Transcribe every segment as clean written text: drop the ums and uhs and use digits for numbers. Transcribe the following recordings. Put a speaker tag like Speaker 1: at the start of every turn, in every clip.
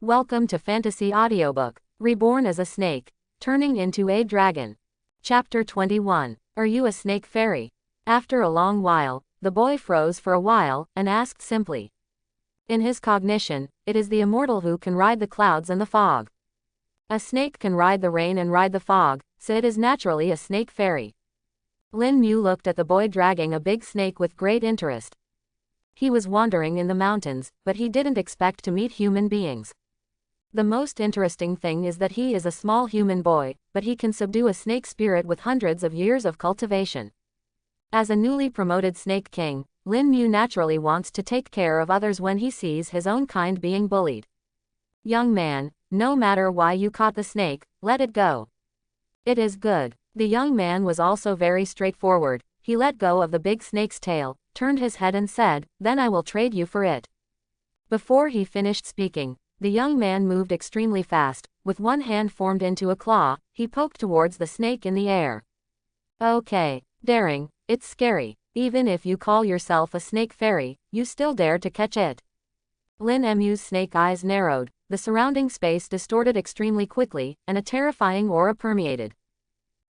Speaker 1: Welcome to Fantasy Audiobook, Reborn as a Snake, Turning into a Dragon. Chapter 21. Are you a snake fairy? After a long while, the boy froze for a while, and asked simply. In his cognition, it is the immortal who can ride the clouds and the fog. A snake can ride the rain and ride the fog, so it is naturally a snake fairy. Lin Mu looked at the boy dragging a big snake with great interest. He was wandering in the mountains, but he didn't expect to meet human beings. The most interesting thing is that he is a small human boy, but he can subdue a snake spirit with hundreds of years of cultivation. As a newly promoted snake king, Lin Mu naturally wants to take care of others when he sees his own kind being bullied. Young man, no matter why you caught the snake, let it go. It is good. The young man was also very straightforward. He let go of the big snake's tail, turned his head and said, "Then I will trade you for it." Before he finished speaking, the young man moved extremely fast. With one hand formed into a claw, he poked towards the snake in the air. Okay, daring, it's scary. Even if you call yourself a snake fairy, you still dare to catch it. Lin Mu's snake eyes narrowed, the surrounding space distorted extremely quickly, and a terrifying aura permeated.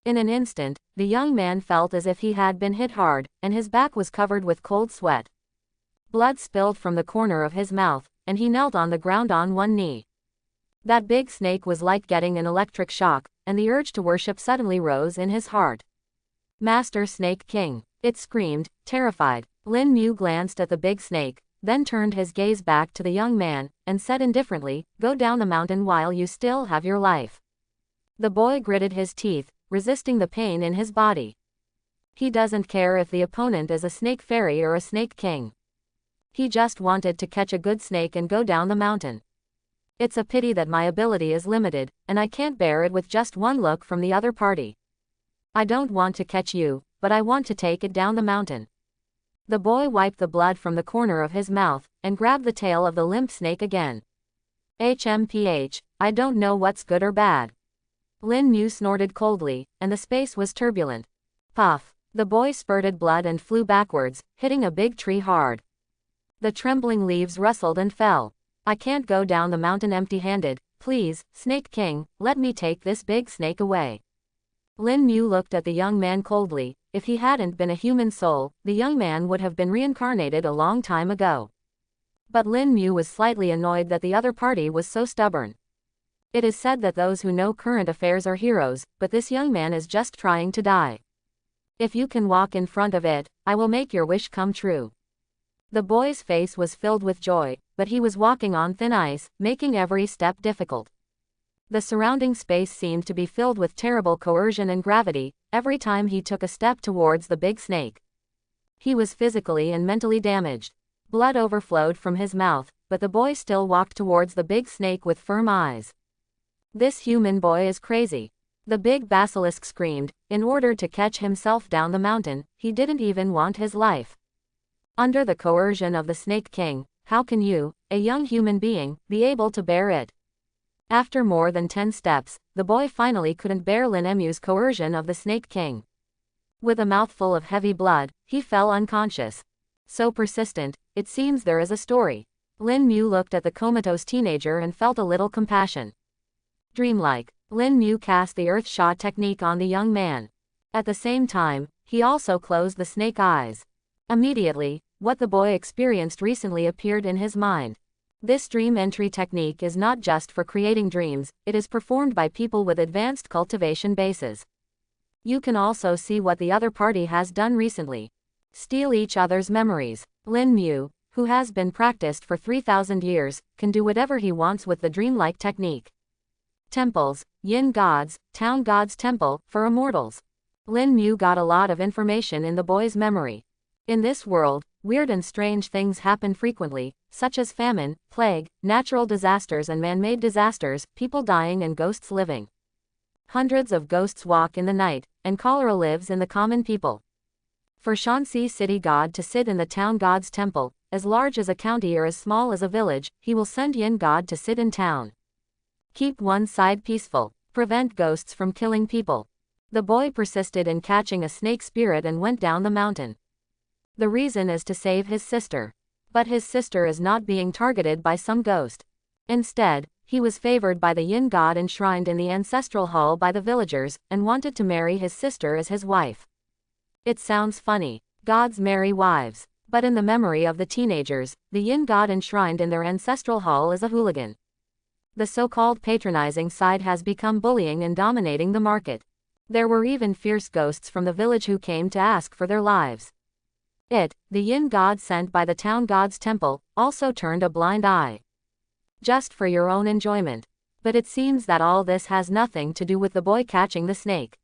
Speaker 1: In an instant, the young man felt as if he had been hit hard, and his back was covered with cold sweat. Blood spilled from the corner of his mouth, and he knelt on the ground on one knee. That big snake was like getting an electric shock, and the urge to worship suddenly rose in his heart. Master Snake King, it screamed, terrified. Lin Mu glanced at the big snake, then turned his gaze back to the young man, and said indifferently, "Go down the mountain while you still have your life." The boy gritted his teeth, resisting the pain in his body. He doesn't care if the opponent is a snake fairy or a snake king. He just wanted to catch a good snake and go down the mountain. It's a pity that my ability is limited, and I can't bear it with just one look from the other party. I don't want to catch you, but I want to take it down the mountain. The boy wiped the blood from the corner of his mouth, and grabbed the tail of the limp snake again. HMPH, I don't know what's good or bad. Lin Mu snorted coldly, and the space was turbulent. Puff. The boy spurted blood and flew backwards, hitting a big tree hard. The trembling leaves rustled and fell. I can't go down the mountain empty-handed. Please, Snake King, let me take this big snake away. Lin Mu looked at the young man coldly. If he hadn't been a human soul, the young man would have been reincarnated a long time ago. But Lin Mu was slightly annoyed that the other party was so stubborn. It is said that those who know current affairs are heroes, but this young man is just trying to die. If you can walk in front of it, I will make your wish come true. The boy's face was filled with joy, but he was walking on thin ice, making every step difficult. The surrounding space seemed to be filled with terrible coercion and gravity, every time he took a step towards the big snake. He was physically and mentally damaged. Blood overflowed from his mouth, but the boy still walked towards the big snake with firm eyes. This human boy is crazy. The big basilisk screamed. In order to catch himself down the mountain, he didn't even want his life. Under the coercion of the Snake King, how can you, a young human being, be able to bear it? After more than 10 steps, the boy finally couldn't bear Lin Mu's coercion of the Snake King. With a mouthful of heavy blood, he fell unconscious. So persistent, it seems there is a story. Lin Mu looked at the comatose teenager and felt a little compassion. Dreamlike, Lin Mu cast the Earth Shot technique on the young man. At the same time, he also closed the snake eyes. Immediately, what the boy experienced recently appeared in his mind. This dream entry technique is not just for creating dreams, it is performed by people with advanced cultivation bases. You can also see what the other party has done recently. Steal each other's memories. Lin Mu, who has been practiced for 3,000 years, can do whatever he wants with the dreamlike technique. Temples, yin gods, town gods temple, for immortals. Lin Mu got a lot of information in the boy's memory. In this world, weird and strange things happen frequently, such as famine, plague, natural disasters and man-made disasters, people dying and ghosts living. Hundreds of ghosts walk in the night, and cholera lives in the common people. For Shanxi city god to sit in the town god's temple, as large as a county or as small as a village, he will send yin god to sit in town. Keep one side peaceful. Prevent ghosts from killing people. The boy persisted in catching a snake spirit and went down the mountain. The reason is to save his sister. But his sister is not being targeted by some ghost. Instead, He was favored by the yin god enshrined in the ancestral hall by the villagers, and wanted to marry his sister as his wife. It sounds funny. Gods marry wives. But in the memory of the teenagers, the yin god enshrined in their ancestral hall is a hooligan. The so-called patronizing side has become bullying and dominating the market. There were even fierce ghosts from the village who came to ask for their lives. The yin god sent by the town god's temple, also turned a blind eye. Just for your own enjoyment. But it seems that all this has nothing to do with the boy catching the snake.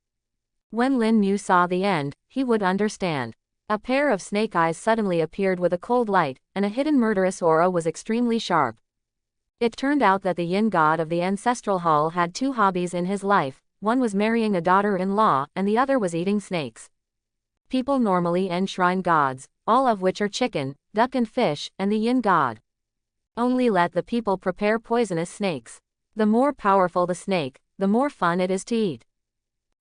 Speaker 1: When Lin Mu saw the end, he would understand. A pair of snake eyes suddenly appeared with a cold light, and a hidden murderous aura was extremely sharp. It turned out that the yin god of the ancestral hall had two hobbies in his life. One was marrying a daughter-in-law, and the other was eating snakes. People normally enshrine gods, all of which are chicken, duck and fish, and the yin god. Only let the people prepare poisonous snakes. The more powerful the snake, the more fun it is to eat.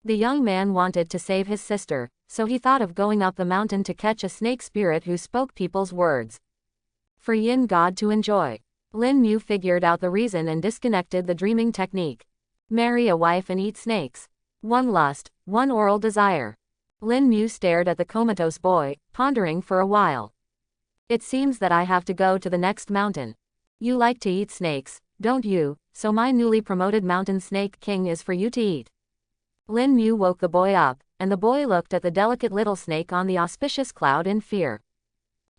Speaker 1: The young man wanted to save his sister, so he thought of going up the mountain to catch a snake spirit who spoke people's words. For yin god to enjoy. Lin Mu figured out the reason and disconnected the dreaming technique. Marry a wife and eat snakes. One lust, one oral desire. Lin Mu stared at the comatose boy, pondering for a while. It seems that I have to go to the next mountain. You like to eat snakes, don't you? So my newly promoted mountain snake king is for you to eat. Lin Mu woke the boy up, and the boy looked at the delicate little snake on the auspicious cloud in fear.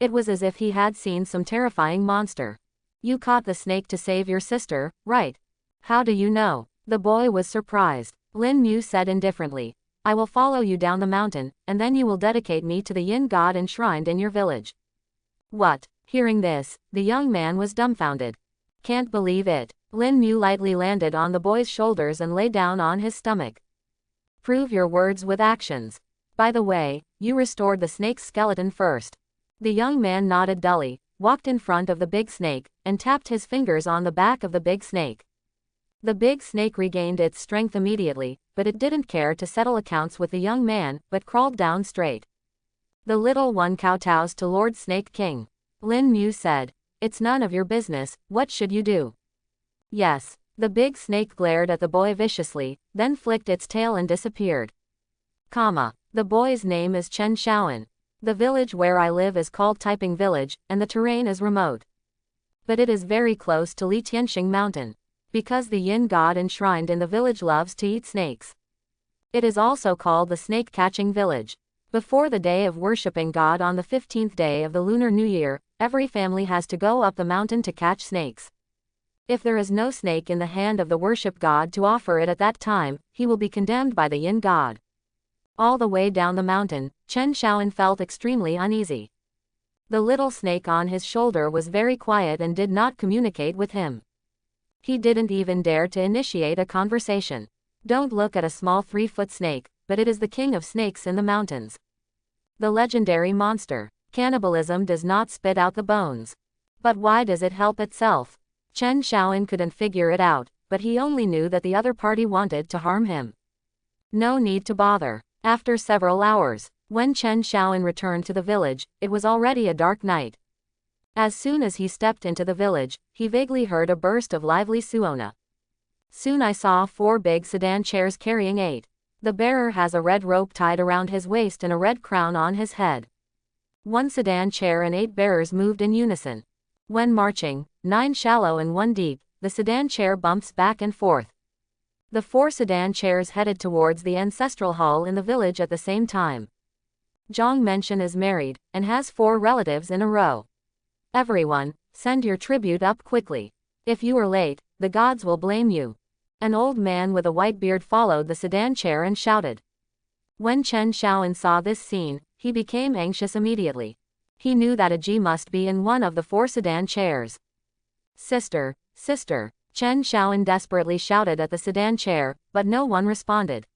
Speaker 1: It was as if he had seen some terrifying monster. You caught the snake to save your sister, right? How do you know? The boy was surprised. Lin Mu said indifferently, I will follow you down the mountain, and then you will dedicate me to the yin god enshrined in your village. What? Hearing this, the young man was dumbfounded. Can't believe it. Lin Mu lightly landed on the boy's shoulders and lay down on his stomach. Prove your words with actions. By the way, you restored the snake's skeleton first. The young man nodded dully, walked in front of the big snake, and tapped his fingers on the back of the big snake. The big snake regained its strength immediately, but it didn't care to settle accounts with the young man, but crawled down straight. The little one kowtows to Lord Snake King. Lin Mu said, It's none of your business, what should you do? Yes. The big snake glared at the boy viciously, then flicked its tail and disappeared. The boy's name is Chen Shaoan. The village where I live is called Taiping Village, and the terrain is remote. But it is very close to Li Tianxing Mountain. Because the yin god enshrined in the village loves to eat snakes. It is also called the snake-catching village. Before the day of worshipping God on the 15th day of the Lunar New Year, every family has to go up the mountain to catch snakes. If there is no snake in the hand of the worship god to offer it at that time, he will be condemned by the yin god. All the way down the mountain, Chen Shaoan felt extremely uneasy. The little snake on his shoulder was very quiet and did not communicate with him. He didn't even dare to initiate a conversation. Don't look at a small 3-foot snake, but it is the king of snakes in the mountains. The legendary monster. Cannibalism does not spit out the bones. But why does it help itself? Chen Shaoan couldn't figure it out, but he only knew that the other party wanted to harm him. No need to bother. After several hours, when Chen Shaoan returned to the village, it was already a dark night. As soon as he stepped into the village, he vaguely heard a burst of lively suona. Soon I saw 4 big sedan chairs carrying 8. The bearer has a red rope tied around his waist and a red crown on his head. 1 sedan chair and 8 bearers moved in unison. When marching, 9 shallow and 1 deep, the sedan chair bumps back and forth. The 4 sedan chairs headed towards the ancestral hall in the village at the same time. Zhang Mention is married, and has 4 relatives in a row. Everyone, send your tribute up quickly. If you are late, the gods will blame you. An old man with a white beard followed the sedan chair and shouted. When Chen Shaoan saw this scene, he became anxious immediately. He knew that a G must be in one of the 4 sedan chairs. Sister, sister, Chen Shaoan desperately shouted at the sedan chair, but no one responded.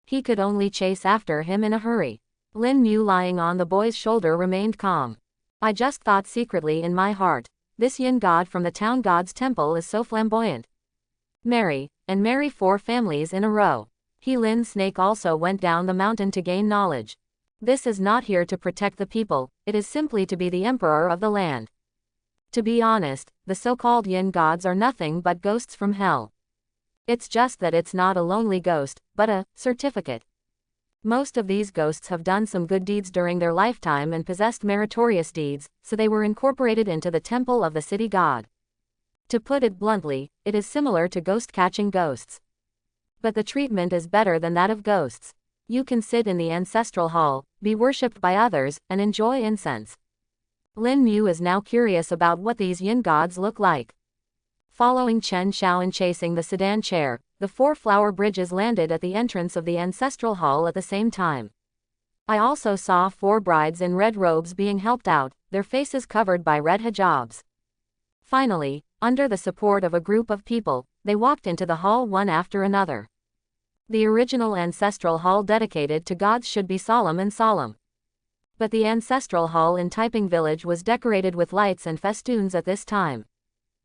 Speaker 1: He could only chase after him in a hurry. Lin Mu lying on the boy's shoulder remained calm. I just thought secretly in my heart, this yin god from the town god's temple is so flamboyant. Marry 4 families in a row. Lin Snake also went down the mountain to gain knowledge. This is not here to protect the people, it is simply to be the emperor of the land. To be honest, the so-called yin gods are nothing but ghosts from hell. It's just that it's not a lonely ghost, but a certificate. Most of these ghosts have done some good deeds during their lifetime and possessed meritorious deeds, so they were incorporated into the temple of the city god. To put it bluntly, it is similar to ghost-catching ghosts. But the treatment is better than that of ghosts. You can sit in the ancestral hall, be worshipped by others, and enjoy incense. Lin Mu is now curious about what these yin gods look like. Following Chen Xiaoan chasing the sedan chair, the 4 flower bridges landed at the entrance of the ancestral hall at the same time. I also saw 4 brides in red robes being helped out, their faces covered by red hijabs. Finally, under the support of a group of people, they walked into the hall one after another. The original ancestral hall dedicated to gods should be solemn and solemn. But the ancestral hall in Taiping village was decorated with lights and festoons at this time.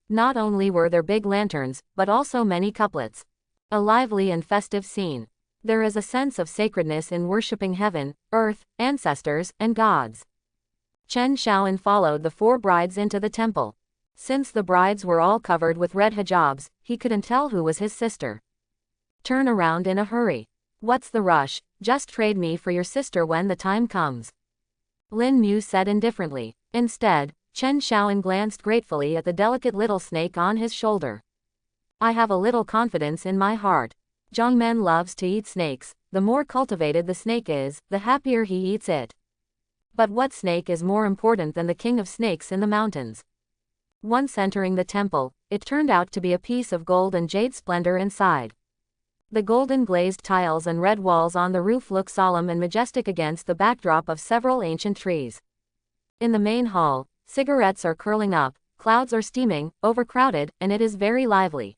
Speaker 1: Not only were there big lanterns, but also many couplets. A lively and festive scene. There is a sense of sacredness in worshipping heaven, earth, ancestors, and gods. Chen Xiaoan followed the 4 brides into the temple. Since the brides were all covered with red hijabs, he couldn't tell who was his sister. Turn around in a hurry. What's the rush? Just trade me for your sister when the time comes. Lin Mu said indifferently. Instead, Chen Xiaoan glanced gratefully at the delicate little snake on his shoulder. I have a little confidence in my heart. Zhongmen loves to eat snakes. The more cultivated the snake is, the happier he eats it. But what snake is more important than the king of snakes in the mountains? Once entering the temple, it turned out to be a piece of gold and jade splendor inside. The golden glazed tiles and red walls on the roof look solemn and majestic against the backdrop of several ancient trees. In the main hall, cigarettes are curling up, clouds are steaming, overcrowded, and it is very lively.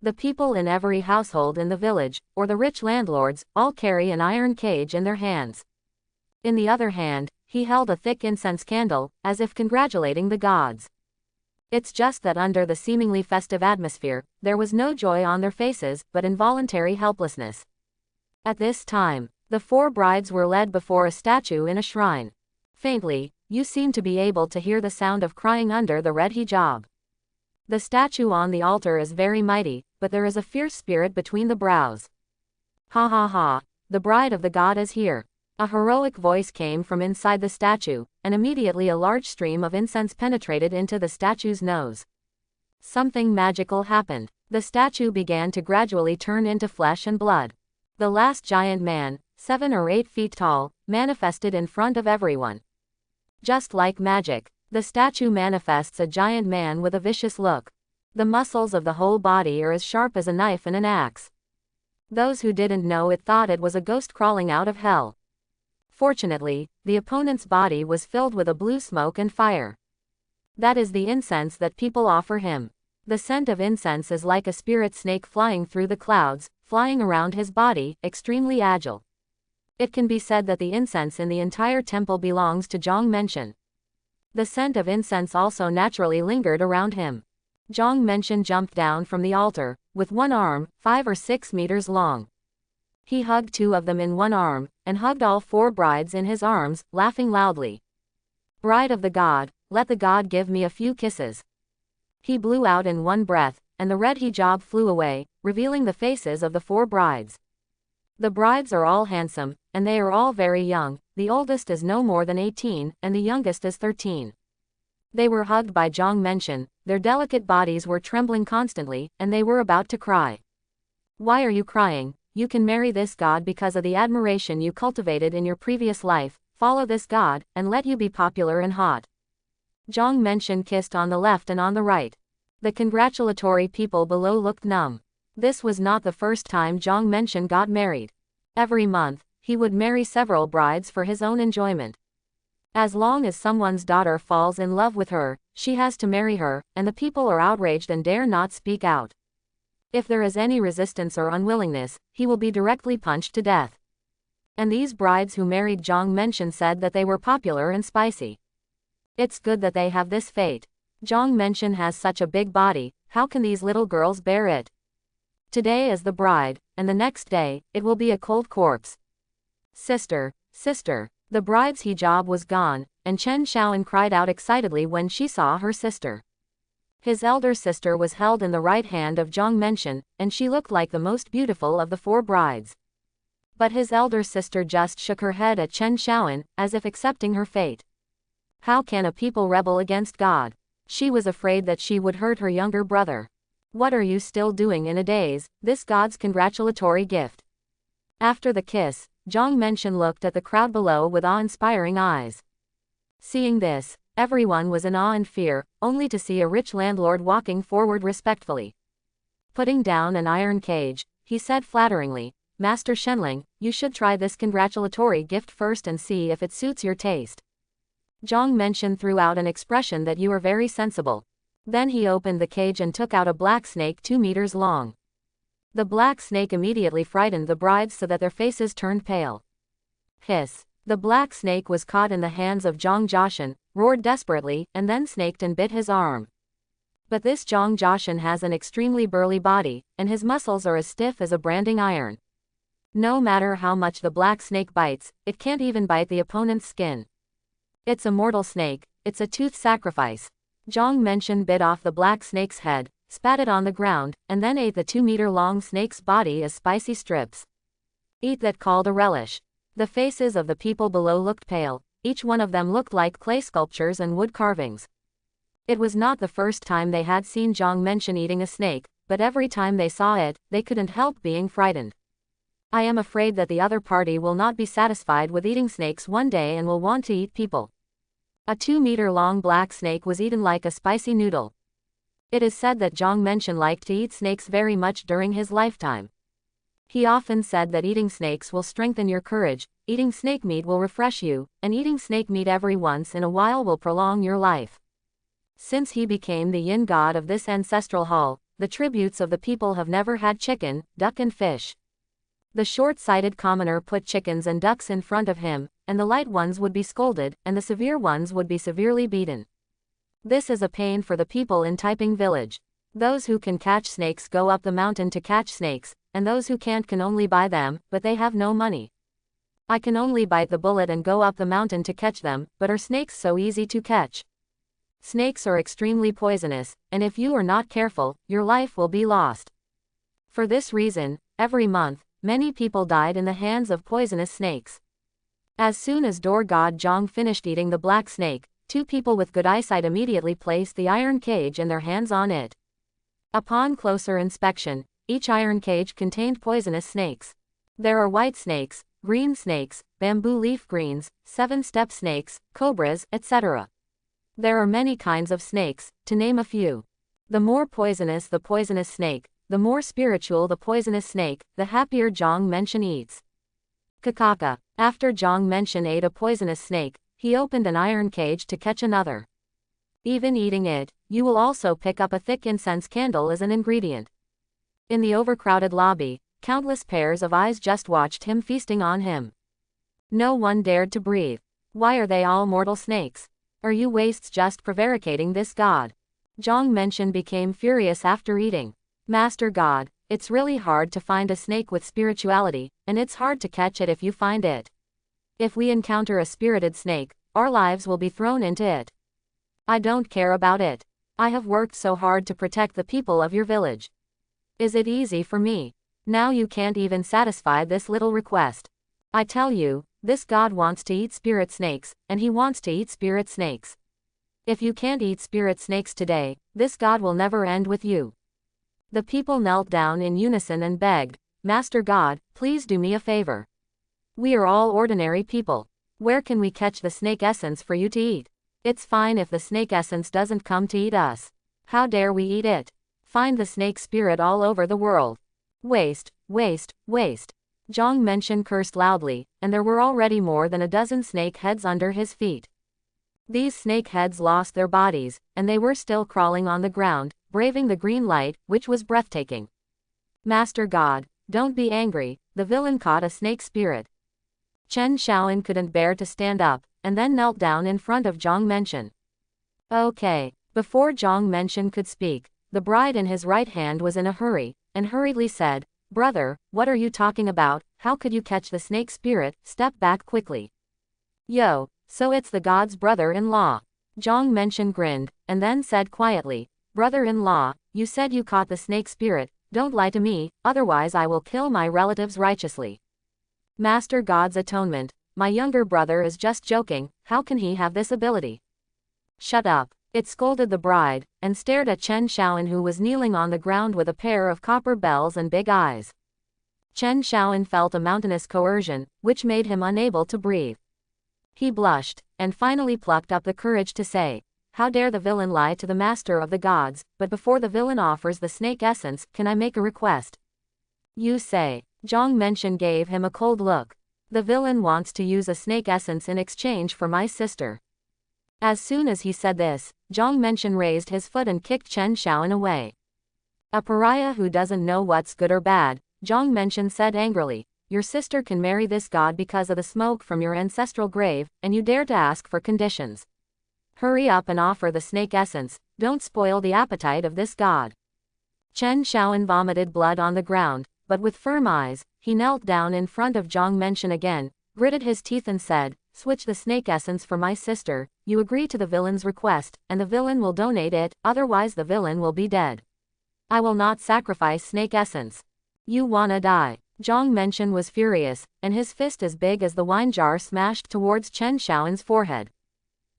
Speaker 1: The people in every household in the village, or the rich landlords, all carry an iron cage in their hands. In the other hand, he held a thick incense candle, as if congratulating the gods. It's just that under the seemingly festive atmosphere, there was no joy on their faces, but involuntary helplessness. At this time, the 4 brides were led before a statue in a shrine. Faintly, you seem to be able to hear the sound of crying under the red hijab. The statue on the altar is very mighty, but there is a fierce spirit between the brows. Ha ha ha, the bride of the god is here. A heroic voice came from inside the statue, and immediately a large stream of incense penetrated into the statue's nose. Something magical happened. The statue began to gradually turn into flesh and blood. The last giant man, 7 or 8 feet tall, manifested in front of everyone. Just like magic, the statue manifests a giant man with a vicious look. The muscles of the whole body are as sharp as a knife and an axe. Those who didn't know it thought it was a ghost crawling out of hell. Fortunately, the opponent's body was filled with a blue smoke and fire. That is the incense that people offer him. The scent of incense is like a spirit snake flying through the clouds, flying around his body, extremely agile. It can be said that the incense in the entire temple belongs to Zhang Menshin. The scent of incense also naturally lingered around him. Zhang Menshin jumped down from the altar, with one arm, 5 or 6 meters long. He hugged 2 of them in one arm, and hugged all 4 brides in his arms, laughing loudly. Bride of the god, let the god give me a few kisses. He blew out in one breath, and the red hijab flew away, revealing the faces of the 4 brides. The brides are all handsome, and they are all very young. The oldest is no more than 18, and the youngest is 13. They were hugged by Zhang Menshin, their delicate bodies were trembling constantly, and they were about to cry. Why are you crying? You can marry this god because of the admiration you cultivated in your previous life. Follow this god, and let you be popular and hot. Zhang Menshin kissed on the left and on the right. The congratulatory people below looked numb. This was not the first time Zhang Menshin got married. Every month, he would marry several brides for his own enjoyment. As long as someone's daughter falls in love with her, she has to marry her, and the people are outraged and dare not speak out. If there is any resistance or unwillingness, he will be directly punched to death. And these brides who married Zhang Menshin said that they were popular and spicy. It's good that they have this fate. Zhang Menshin has such a big body, how can these little girls bear it? Today is the bride, and the next day, it will be a cold corpse. Sister, sister, The bride's hijab was gone, and Chen Xiaoan cried out excitedly when she saw her sister. His elder sister was held in the right hand of Zhang Mention, and she looked like the most beautiful of the 4 brides. But his elder sister just shook her head at Chen Xiaoan, as if accepting her fate. How can a people rebel against God? She was afraid that she would hurt her younger brother. What are you still doing in a daze, this God's congratulatory gift? After the kiss, Zhang Mention looked at the crowd below with awe-inspiring eyes. Seeing this, everyone was in awe and fear, only to see a rich landlord walking forward respectfully. Putting down an iron cage, he said flatteringly, "Master Shenling, you should try this congratulatory gift first and see if it suits your taste." Zhang Mention threw out an expression that you are very sensible. Then he opened the cage and took out a black snake 2 meters long. The black snake immediately frightened the brides so that their faces turned pale. Hiss! The black snake was caught in the hands of Zhang Jiashan, roared desperately, and then snaked and bit his arm. But this Zhang Jiashan has an extremely burly body, and his muscles are as stiff as a branding iron. No matter how much the black snake bites, it can't even bite the opponent's skin. It's a mortal snake, it's a tooth sacrifice. Zhang Mention bit off the black snake's head, spat it on the ground, and then ate the 2-meter-long snake's body as spicy strips. Eat that, called a relish. The faces of the people below looked pale, each one of them looked like clay sculptures and wood carvings. It was not the first time they had seen Zhang Mention eating a snake, but every time they saw it, they couldn't help being frightened. I am afraid that the other party will not be satisfied with eating snakes one day and will want to eat people. A 2-meter-long black snake was eaten like a spicy noodle. It is said that Zhang Mention liked to eat snakes very much during his lifetime. He often said that eating snakes will strengthen your courage, eating snake meat will refresh you, and eating snake meat every once in a while will prolong your life. Since he became the yin god of this ancestral hall, the tributes of the people have never had chicken, duck and fish. The short-sighted commoner put chickens and ducks in front of him, and the light ones would be scolded, and the severe ones would be severely beaten. This is a pain for the people in Taiping village. Those who can catch snakes go up the mountain to catch snakes, and those who can't can only buy them, but they have no money. I can only bite the bullet and go up the mountain to catch them, but are snakes so easy to catch? Snakes are extremely poisonous, and if you are not careful, your life will be lost. For this reason, every month, many people died in the hands of poisonous snakes. As soon as door god Zhang finished eating the black snake, 2 people with good eyesight immediately placed the iron cage and their hands on it. Upon closer inspection, each iron cage contained poisonous snakes. There are white snakes, green snakes, bamboo leaf greens, 7-step snakes, cobras, etc. There are many kinds of snakes, to name a few. The more poisonous the poisonous snake, the more spiritual the poisonous snake, the happier Zhang Mention eats. Kakaka. After Zhang Mention ate a poisonous snake, he opened an iron cage to catch another. Even eating it, you will also pick up a thick incense candle as an ingredient. In the overcrowded lobby, countless pairs of eyes just watched him feasting on him. No one dared to breathe. Why are they all mortal snakes? Are you wastes just prevaricating this god? Zhang Mention became furious after eating. Master God, it's really hard to find a snake with spirituality, and it's hard to catch it if you find it. If we encounter a spirited snake, our lives will be thrown into it. I don't care about it. I have worked so hard to protect the people of your village. Is it easy for me? Now you can't even satisfy this little request. I tell you, this god wants to eat spirit snakes, and he wants to eat spirit snakes. If you can't eat spirit snakes today, this god will never end with you. The people knelt down in unison and begged, Master God, please do me a favor. We are all ordinary people. Where can we catch the snake essence for you to eat? It's fine if the snake essence doesn't come to eat us. How dare we eat it? Find the snake spirit all over the world. Waste, waste, waste. Zhang Mention cursed loudly, and there were already more than a dozen snake heads under his feet. These snake heads lost their bodies, and they were still crawling on the ground, braving the green light, which was breathtaking. Master God, don't be angry, the villain caught a snake spirit. Chen Xiaoan couldn't bear to stand up, and then knelt down in front of Zhang Mention. Okay. Before Zhang Mention could speak, the bride in his right hand was in a hurry, and hurriedly said, Brother, what are you talking about? How could you catch the snake spirit? Step back quickly. Yo, so it's the god's brother-in-law. Zhang Mention grinned, and then said quietly, brother-in-law, you said you caught the snake spirit, don't lie to me, otherwise I will kill my relatives righteously. Master God's atonement, my younger brother is just joking, how can he have this ability? Shut up. It scolded the bride, and stared at Chen Xiaoan, who was kneeling on the ground with a pair of copper bells and big eyes. Chen Xiaoan felt a mountainous coercion, which made him unable to breathe. He blushed, and finally plucked up the courage to say, how dare the villain lie to the master of the gods, but before the villain offers the snake essence, can I make a request? You say. Zhang Mention gave him a cold look. The villain wants to use a snake essence in exchange for my sister. As soon as he said this, Zhang Mention raised his foot and kicked Chen Xiaoan away. A pariah who doesn't know what's good or bad, Zhang Mention said angrily, your sister can marry this god because of the smoke from your ancestral grave, and you dare to ask for conditions. Hurry up and offer the snake essence, don't spoil the appetite of this god. Chen Xiaoan vomited blood on the ground, but with firm eyes, he knelt down in front of Zhang Mention again, gritted his teeth and said, switch the snake essence for my sister, you agree to the villain's request, and the villain will donate it, otherwise the villain will be dead. I will not sacrifice snake essence. You wanna die. Zhang Mention was furious, and his fist as big as the wine jar smashed towards Chen Xiaoan's forehead.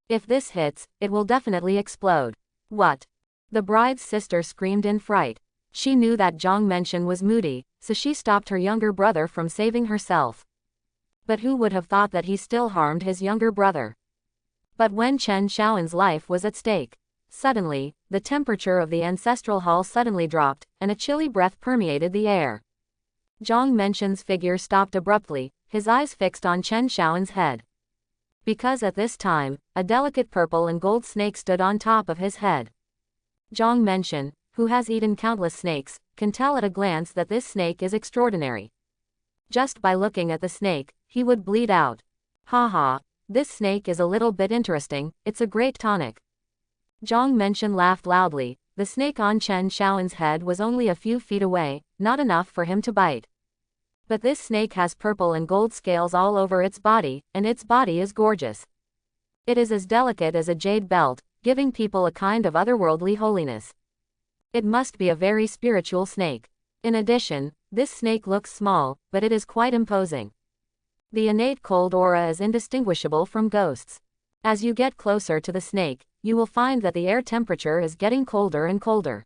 Speaker 1: If this hits, it will definitely explode. What? The bride's sister screamed in fright. She knew that Zhang Mention was moody, so she stopped her younger brother from saving herself. But who would have thought that he still harmed his younger brother? But when Chen Xiaoan's life was at stake, suddenly, the temperature of the ancestral hall suddenly dropped, and a chilly breath permeated the air. Zhang Mention's figure stopped abruptly, his eyes fixed on Chen Xiaoan's head. Because at this time, a delicate purple and gold snake stood on top of his head. Zhang Mention, who has eaten countless snakes, can tell at a glance that this snake is extraordinary. Just by looking at the snake, he would bleed out. Haha, this snake is a little bit interesting, it's a great tonic. Zhang Mention laughed loudly. The snake on Chen Xiaoan's head was only a few feet away, not enough for him to bite. But this snake has purple and gold scales all over its body, and its body is gorgeous. It is as delicate as a jade belt, giving people a kind of otherworldly holiness. It must be a very spiritual snake. In addition, this snake looks small, but it is quite imposing. The innate cold aura is indistinguishable from ghosts. As you get closer to the snake, you will find that the air temperature is getting colder and colder.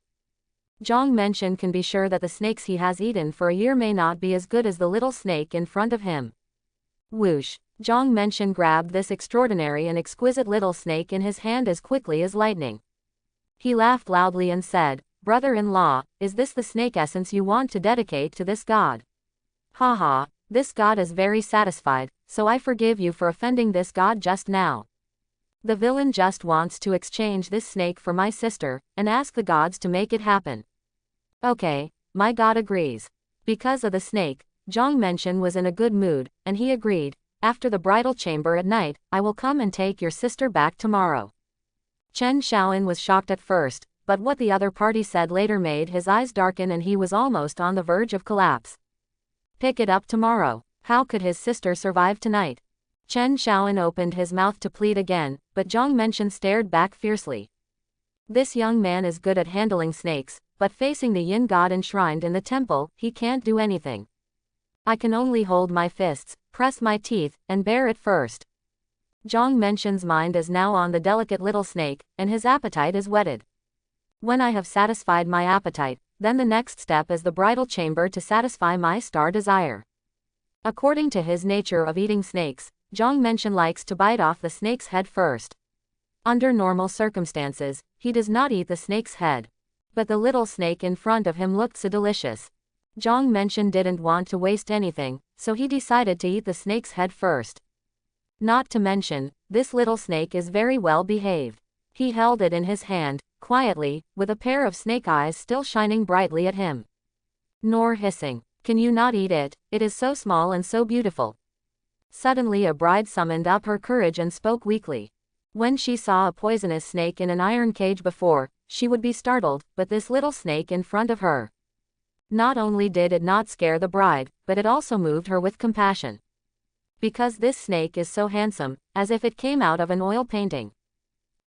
Speaker 1: Zhang Mention can be sure that the snakes he has eaten for a year may not be as good as the little snake in front of him. Whoosh! Zhang Mention grabbed this extraordinary and exquisite little snake in his hand as quickly as lightning. He laughed loudly and said, brother-in-law, is this the snake essence you want to dedicate to this god? Haha, this god is very satisfied, so I forgive you for offending this god just now. The villain just wants to exchange this snake for my sister, and ask the gods to make it happen. Okay, my god agrees. Because of the snake, Zhang Mention was in a good mood, and he agreed, after the bridal chamber at night, I will come and take your sister back tomorrow. Chen Xiaoan was shocked at first, but what the other party said later made his eyes darken and he was almost on the verge of collapse. Pick it up tomorrow. How could his sister survive tonight? Chen Xiaoan opened his mouth to plead again, but Zhang Mention stared back fiercely. This young man is good at handling snakes, but facing the yin god enshrined in the temple, he can't do anything. I can only hold my fists, press my teeth, and bear it first. Zhang Mention's mind is now on the delicate little snake, and his appetite is whetted. When I have satisfied my appetite, then the next step is the bridal chamber to satisfy my star desire. According to his nature of eating snakes, Zhang Mention likes to bite off the snake's head first. Under normal circumstances, he does not eat the snake's head. But the little snake in front of him looked so delicious. Zhang Mention didn't want to waste anything, so he decided to eat the snake's head first. Not to mention, this little snake is very well behaved. He held it in his hand, quietly, with a pair of snake eyes still shining brightly at him. Nor hissing, can you not eat it, it is so small and so beautiful. Suddenly a bride summoned up her courage and spoke weakly. When she saw a poisonous snake in an iron cage before, she would be startled, but this little snake in front of her. Not only did it not scare the bride, but it also moved her with compassion. because this snake is so handsome, as if it came out of an oil painting.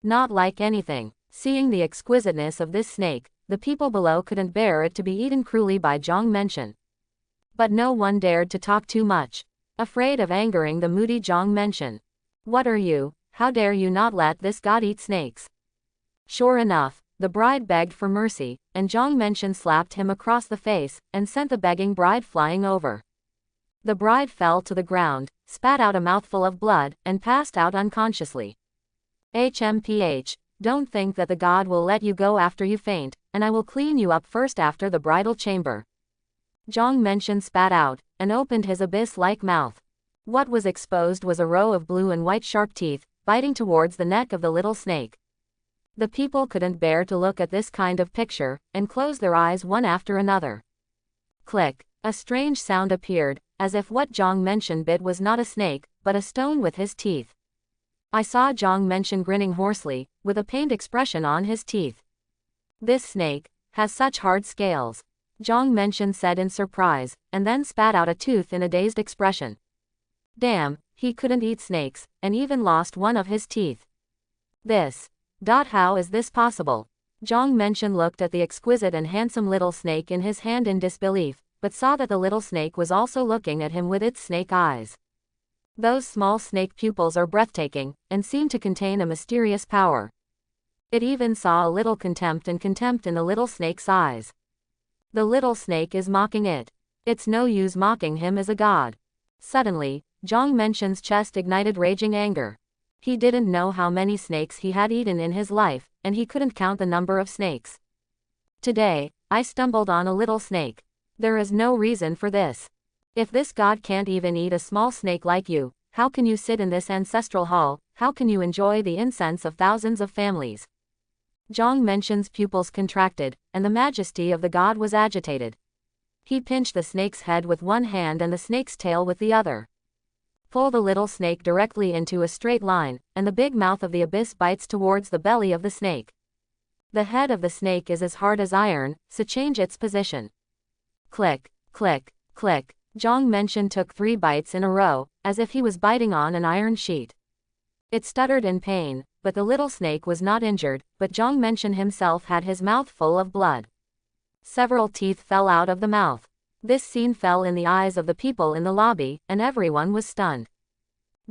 Speaker 1: Not like anything. Seeing the exquisiteness of this snake, the people below couldn't bear it to be eaten cruelly by Zhang Mention. But no one dared to talk too much, afraid of angering the moody Zhang Mention. What are you? How dare you not let this god eat snakes? Sure enough, the bride begged for mercy, and Zhang Mention slapped him across the face, and sent the begging bride flying over. The bride fell to the ground, spat out a mouthful of blood, and passed out unconsciously. HMPH, don't think that the god will let you go after you faint, and I will clean you up first after the bridal chamber. Zhang Mention spat out, and opened his abyss-like mouth. What was exposed was a row of blue and white sharp teeth, biting towards the neck of the little snake. The people couldn't bear to look at this kind of picture, and closed their eyes one after another. Click. A strange sound appeared, as if what Zhang Mention bit was not a snake, but a stone with his teeth. I saw Zhang Mention grinning hoarsely, with a pained expression on his teeth. This snake has such hard scales, Zhang Mention said in surprise, and then spat out a tooth in a dazed expression. Damn, he couldn't eat snakes, and even lost one of his teeth. This. How is this possible? Zhang Mention looked at the exquisite and handsome little snake in his hand in disbelief, but saw that the little snake was also looking at him with its snake eyes. Those small snake pupils are breathtaking, and seem to contain a mysterious power. It even saw a little contempt in the little snake's eyes. The little snake is mocking it. It's no use mocking him as a god. Suddenly, Zhang Mention's chest ignited raging anger. He didn't know how many snakes he had eaten in his life, and he couldn't count the number of snakes. Today, I stumbled on a little snake. There is no reason for this. If this god can't even eat a small snake like you, how can you sit in this ancestral hall? How can you enjoy the incense of thousands of families? Zhang Mention's pupils contracted, and the majesty of the god was agitated. He pinched the snake's head with one hand and the snake's tail with the other. Pull the little snake directly into a straight line, and the big mouth of the abyss bites towards the belly of the snake. The head of the snake is as hard as iron, so change its position. Click, click, click. Zhang Mention took 3 bites in a row, as if he was biting on an iron sheet. It stuttered in pain, but the little snake was not injured, but Zhang Mention himself had his mouth full of blood. Several teeth fell out of the mouth. This scene fell in the eyes of the people in the lobby, and everyone was stunned.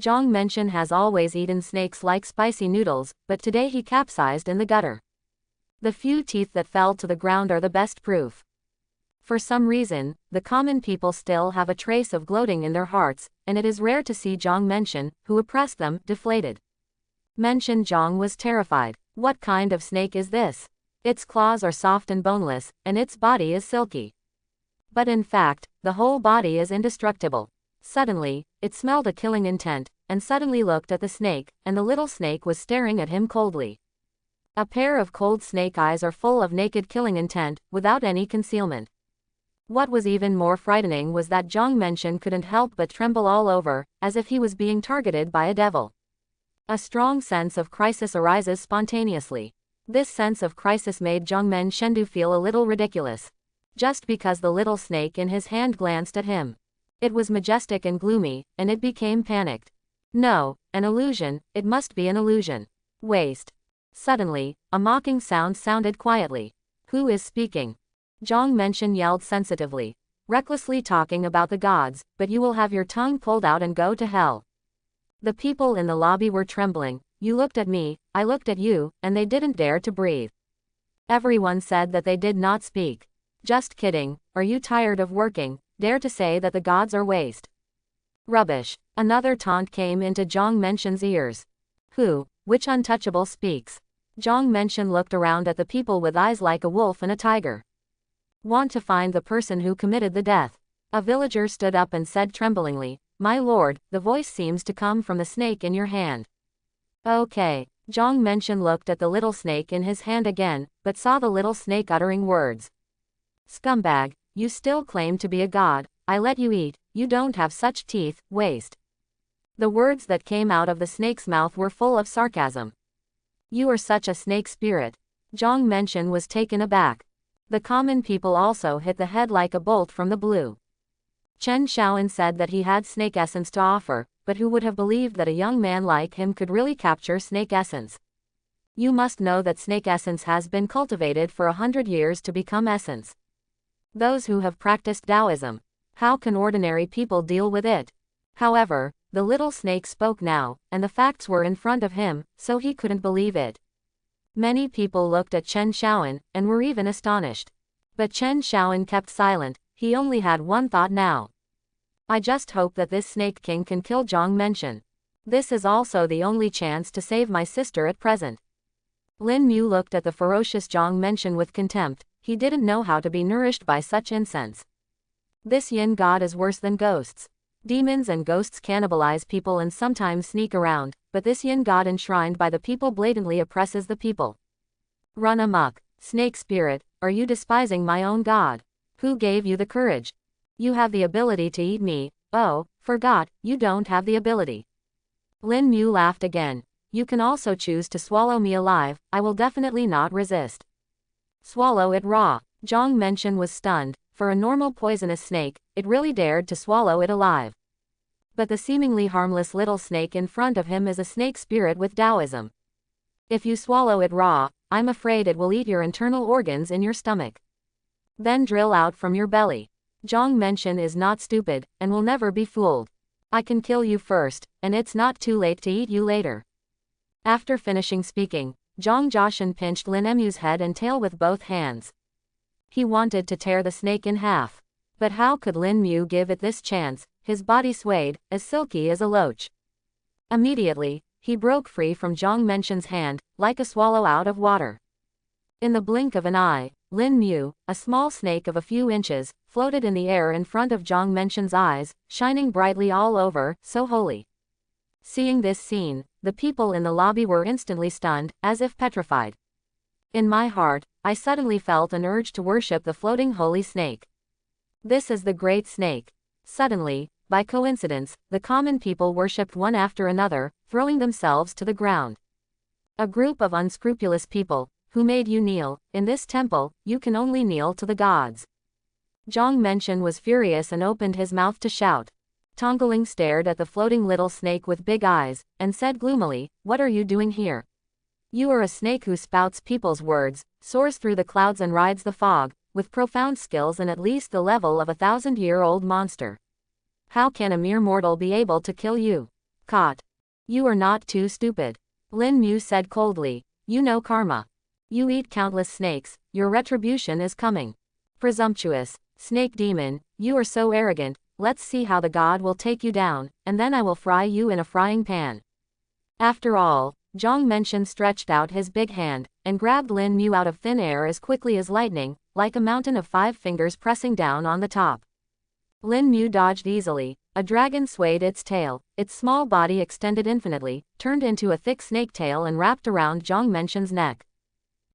Speaker 1: Zhang Mention has always eaten snakes like spicy noodles, but today he capsized in the gutter. The few teeth that fell to the ground are the best proof. For some reason, the common people still have a trace of gloating in their hearts, and it is rare to see Zhang Mention, who oppressed them, deflated. Mention Zhang was terrified. What kind of snake is this? Its claws are soft and boneless, and its body is silky. But in fact, the whole body is indestructible. Suddenly, it smelled a killing intent, and suddenly looked at the snake, and the little snake was staring at him coldly. A pair of cold snake eyes are full of naked killing intent, without any concealment. What was even more frightening was that Zhang Mention couldn't help but tremble all over, as if he was being targeted by a devil. A strong sense of crisis arises spontaneously. This sense of crisis made Zhang Mention feel a little ridiculous. Just because the little snake in his hand glanced at him. It was majestic and gloomy, and it became panicked. No, an illusion, it must be an illusion. Waste. Suddenly, a mocking sound sounded quietly. Who is speaking? Zhang Mention yelled sensitively. Recklessly talking about the gods, but you will have your tongue pulled out and go to hell. The people in the lobby were trembling. You looked at me, I looked at you, and they didn't dare to breathe. Everyone said that they did not speak. Just kidding, are you tired of working? Dare to say that the gods are waste. Rubbish. Another taunt came into Zhang Mention's ears. Which untouchable speaks? Zhang Mention looked around at the people with eyes like a wolf and a tiger. Want to find the person who committed the death. A villager stood up and said tremblingly, My lord, the voice seems to come from the snake in your hand. Okay. Zhang Mention looked at the little snake in his hand again, but saw the little snake uttering words. Scumbag, you still claim to be a god, I let you eat, you don't have such teeth, waste. The words that came out of the snake's mouth were full of sarcasm. You are such a snake spirit. Zhang Mention was taken aback. The common people also hit the head like a bolt from the blue. Chen Shaoan said that he had snake essence to offer, but who would have believed that a young man like him could really capture snake essence? You must know that snake essence has been cultivated for 100 years to become essence. Those who have practiced Taoism. How can ordinary people deal with it? However, the little snake spoke now, and the facts were in front of him, so he couldn't believe it. Many people looked at Chen Xiaoan, and were even astonished. But Chen Xiaoan kept silent. He only had one thought now. I just hope that this Snake King can kill Zhang Mention. This is also the only chance to save my sister at present. Lin Mu looked at the ferocious Zhang Mention with contempt. He didn't know how to be nourished by such incense. This yin god is worse than ghosts. Demons and ghosts cannibalize people and sometimes sneak around, but this yin god enshrined by the people blatantly oppresses the people. Run amok. Snake spirit, are you despising my own god? Who gave you the courage? You have the ability to eat me. Oh, forgot, you don't have the ability. Lin Mu laughed again. You can also choose to swallow me alive. I will definitely not resist. Swallow it raw. Zhang Mention was stunned. For a normal poisonous snake, it really dared to swallow it alive. But the seemingly harmless little snake in front of him is a snake spirit with Taoism. If you swallow it raw, I'm afraid it will eat your internal organs in your stomach. Then drill out from your belly. Zhang Mention is not stupid, and will never be fooled. I can kill you first, and it's not too late to eat you later. After finishing speaking, Zhang Jiashan pinched Lin Mu's head and tail with both hands. He wanted to tear the snake in half. But how could Lin Mu give it this chance? His body swayed, as silky as a loach. Immediately, he broke free from Zhang Mention's hand, like a swallow out of water. In the blink of an eye, Lin Mu, a small snake of a few inches, floated in the air in front of Zhang Mention's eyes, shining brightly all over, so holy. Seeing this scene, the people in the lobby were instantly stunned, as if petrified. In my heart, I suddenly felt an urge to worship the floating holy snake. This is the great snake. Suddenly, by coincidence, the common people worshipped one after another, throwing themselves to the ground. A group of unscrupulous people, who made you kneel, in this temple, you can only kneel to the gods. Zhang Mention was furious and opened his mouth to shout. Tongling stared at the floating little snake with big eyes, and said gloomily, "What are you doing here? You are a snake who spouts people's words, soars through the clouds and rides the fog, with profound skills and at least the level of a 1,000-year-old monster. How can a mere mortal be able to kill you? Caught. You are not too stupid." Lin Mu said coldly, "You know karma. You eat countless snakes, your retribution is coming. Presumptuous, snake demon, you are so arrogant, let's see how the god will take you down, and then I will fry you in a frying pan." After all, Zhang Mention stretched out his big hand, and grabbed Lin Mu out of thin air as quickly as lightning, like a mountain of 5 fingers pressing down on the top. Lin Mu dodged easily. A dragon swayed its tail, its small body extended infinitely, turned into a thick snake tail and wrapped around Zhang Mention's neck.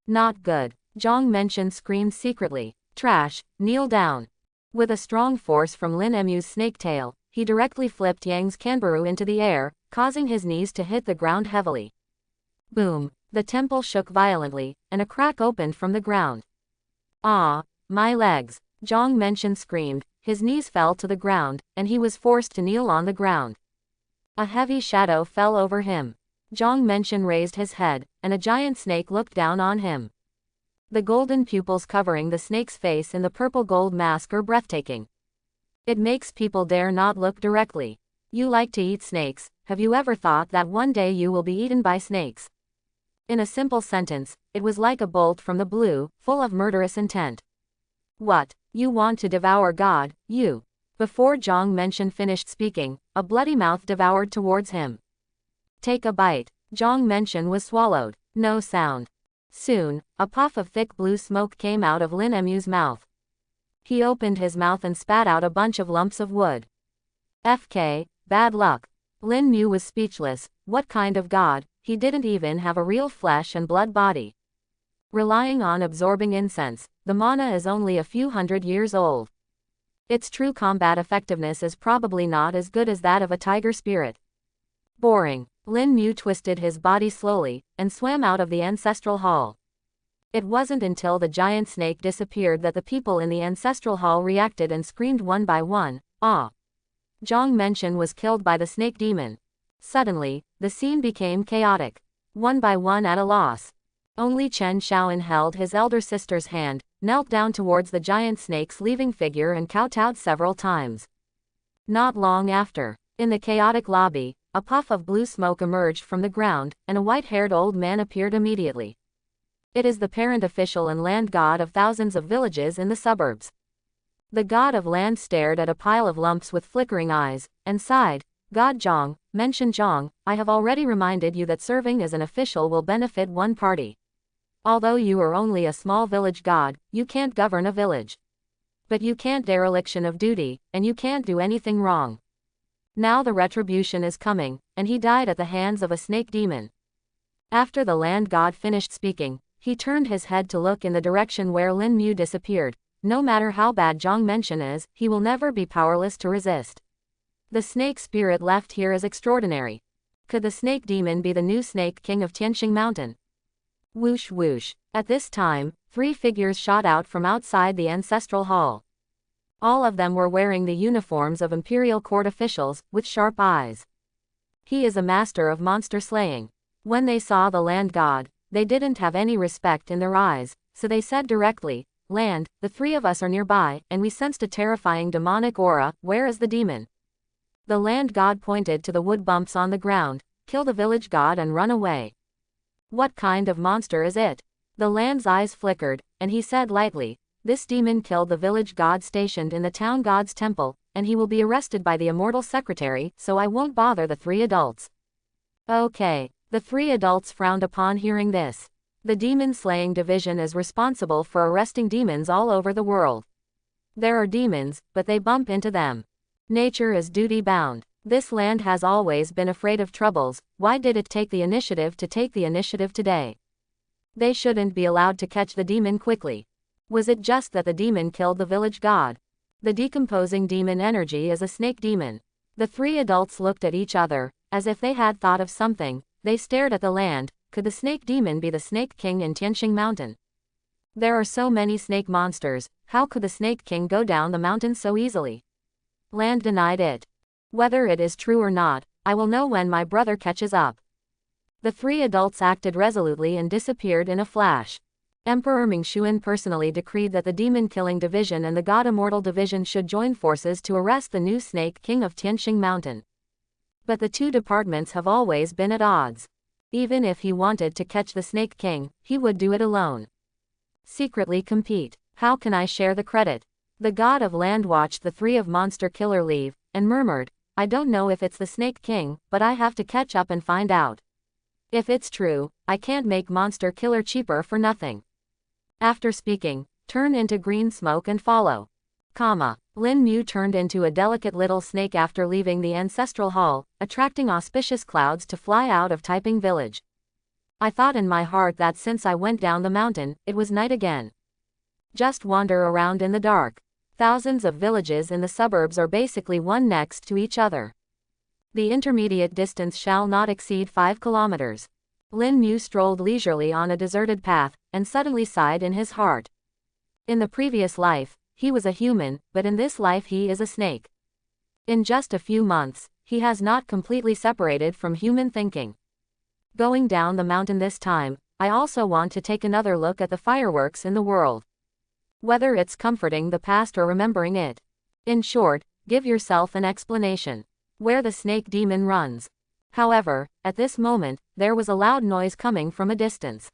Speaker 1: Not good. Zhang Mention screamed secretly. Trash, kneel down. With a strong force from Lin Mu's snake tail, he directly flipped Yang's kangaroo into the air, causing his knees to hit the ground heavily. Boom! The temple shook violently, and a crack opened from the ground. Ah! My legs! Zhang Mention screamed. His knees fell to the ground, and he was forced to kneel on the ground. A heavy shadow fell over him. Zhang Mention raised his head, and a giant snake looked down on him. The golden pupils covering the snake's face in the purple gold mask are breathtaking. It makes people dare not look directly. You like to eat snakes. Have you ever thought that one day you will be eaten by snakes? In a simple sentence, it was like a bolt from the blue, full of murderous intent. What? You want to devour God, you? Before Zhang Mention finished speaking, a bloody mouth devoured towards him. Take a bite. Zhang Mention was swallowed. No sound. Soon, a puff of thick blue smoke came out of Lin Mu's mouth. He opened his mouth and spat out a bunch of lumps of wood. FK, bad luck. Lin Mu was speechless. What kind of god? He didn't even have a real flesh and blood body. Relying on absorbing incense, the mana is only a few hundred years old. Its true combat effectiveness is probably not as good as that of a tiger spirit. Boring. Lin Mu twisted his body slowly, and swam out of the ancestral hall. It wasn't until the giant snake disappeared that the people in the ancestral hall reacted and screamed one by one, "Ah!" Zhang Mention was killed by the snake demon. Suddenly, the scene became chaotic. One by one at a loss. Only Chen Shaoan held his elder sister's hand, knelt down towards the giant snake's leaving figure and kowtowed several times. Not long after, in the chaotic lobby, a puff of blue smoke emerged from the ground, and a white-haired old man appeared immediately. It is the parent official and land god of thousands of villages in the suburbs. The god of land stared at a pile of lumps with flickering eyes, and sighed. God Zhang, mention Zhang, I have already reminded you that serving as an official will benefit one party. Although you are only a small village god, you can't govern a village. But you can't dereliction of duty, and you can't do anything wrong. Now the retribution is coming, and he died at the hands of a snake demon. After the land god finished speaking, he turned his head to look in the direction where Lin Mu disappeared. No matter how bad Zhang Mention is, he will never be powerless to resist. The snake spirit left here is extraordinary. Could the snake demon be the new snake king of Tianxing Mountain? Whoosh whoosh. At this time, 3 figures shot out from outside the ancestral hall. All of them were wearing the uniforms of imperial court officials, with sharp eyes. He is a master of monster slaying. When they saw the land god, they didn't have any respect in their eyes, so they said directly, Land, the 3 of us are nearby, and we sensed a terrifying demonic aura. Where is the demon? The land god pointed to the wood bumps on the ground. Kill the village god and run away. What kind of monster is it? The land's eyes flickered, and he said lightly, this demon killed the village god stationed in the town god's temple, and he will be arrested by the immortal secretary, so I won't bother the 3 adults. Okay. The 3 adults frowned upon hearing this. The demon slaying division is responsible for arresting demons all over the world. There are demons, but they bump into them. Nature is duty-bound. This land has always been afraid of troubles. Why did it take the initiative today? They shouldn't be allowed to catch the demon quickly. Was it just that the demon killed the village god? The decomposing demon energy is a snake demon. The 3 adults looked at each other, as if they had thought of something. They stared at the land. Could the snake demon be the snake king in Tianxing Mountain? There are so many snake monsters. How could the snake king go down the mountain so easily? Land denied it. Whether it is true or not, I will know when my brother catches up. The 3 adults acted resolutely and disappeared in a flash. Emperor Mingxuan personally decreed that the demon-killing division and the god immortal division should join forces to arrest the new snake king of Tianxing Mountain. But the 2 departments have always been at odds. Even if he wanted to catch the snake king, he would do it alone. Secretly compete. How can I share the credit? The god of land watched the 3 of monster killer leave, and murmured, I don't know if it's the snake king, but I have to catch up and find out. If it's true, I can't make monster killer cheaper for nothing. After speaking, turn into green smoke and follow. Lin Mu turned into a delicate little snake after leaving the ancestral hall, attracting auspicious clouds to fly out of Taiping village. I thought in my heart that since I went down the mountain, it was night again. Just wander around in the dark. Thousands of villages in the suburbs are basically one next to each other. The intermediate distance shall not exceed 5 kilometers. Lin Mu strolled leisurely on a deserted path, and suddenly sighed in his heart. In the previous life, he was a human, but in this life he is a snake. In just a few months, he has not completely separated from human thinking. Going down the mountain this time, I also want to take another look at the fireworks in the world. Whether it's comforting the past or remembering it. In short, give yourself an explanation. Where the snake demon runs. However, at this moment, there was a loud noise coming from a distance.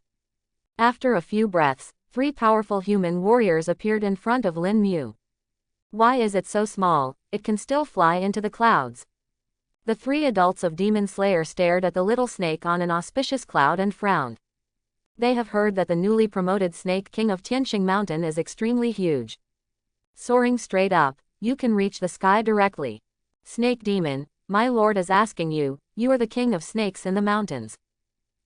Speaker 1: After a few breaths, 3 powerful human warriors appeared in front of Lin Mu. Why is it so small? It can still fly into the clouds. The 3 adults of Demon Slayer stared at the little snake on an auspicious cloud and frowned. They have heard that the newly promoted Snake King of Tianxing Mountain is extremely huge. Soaring straight up, you can reach the sky directly. Snake Demon, my lord is asking you, you are the king of snakes in the mountains.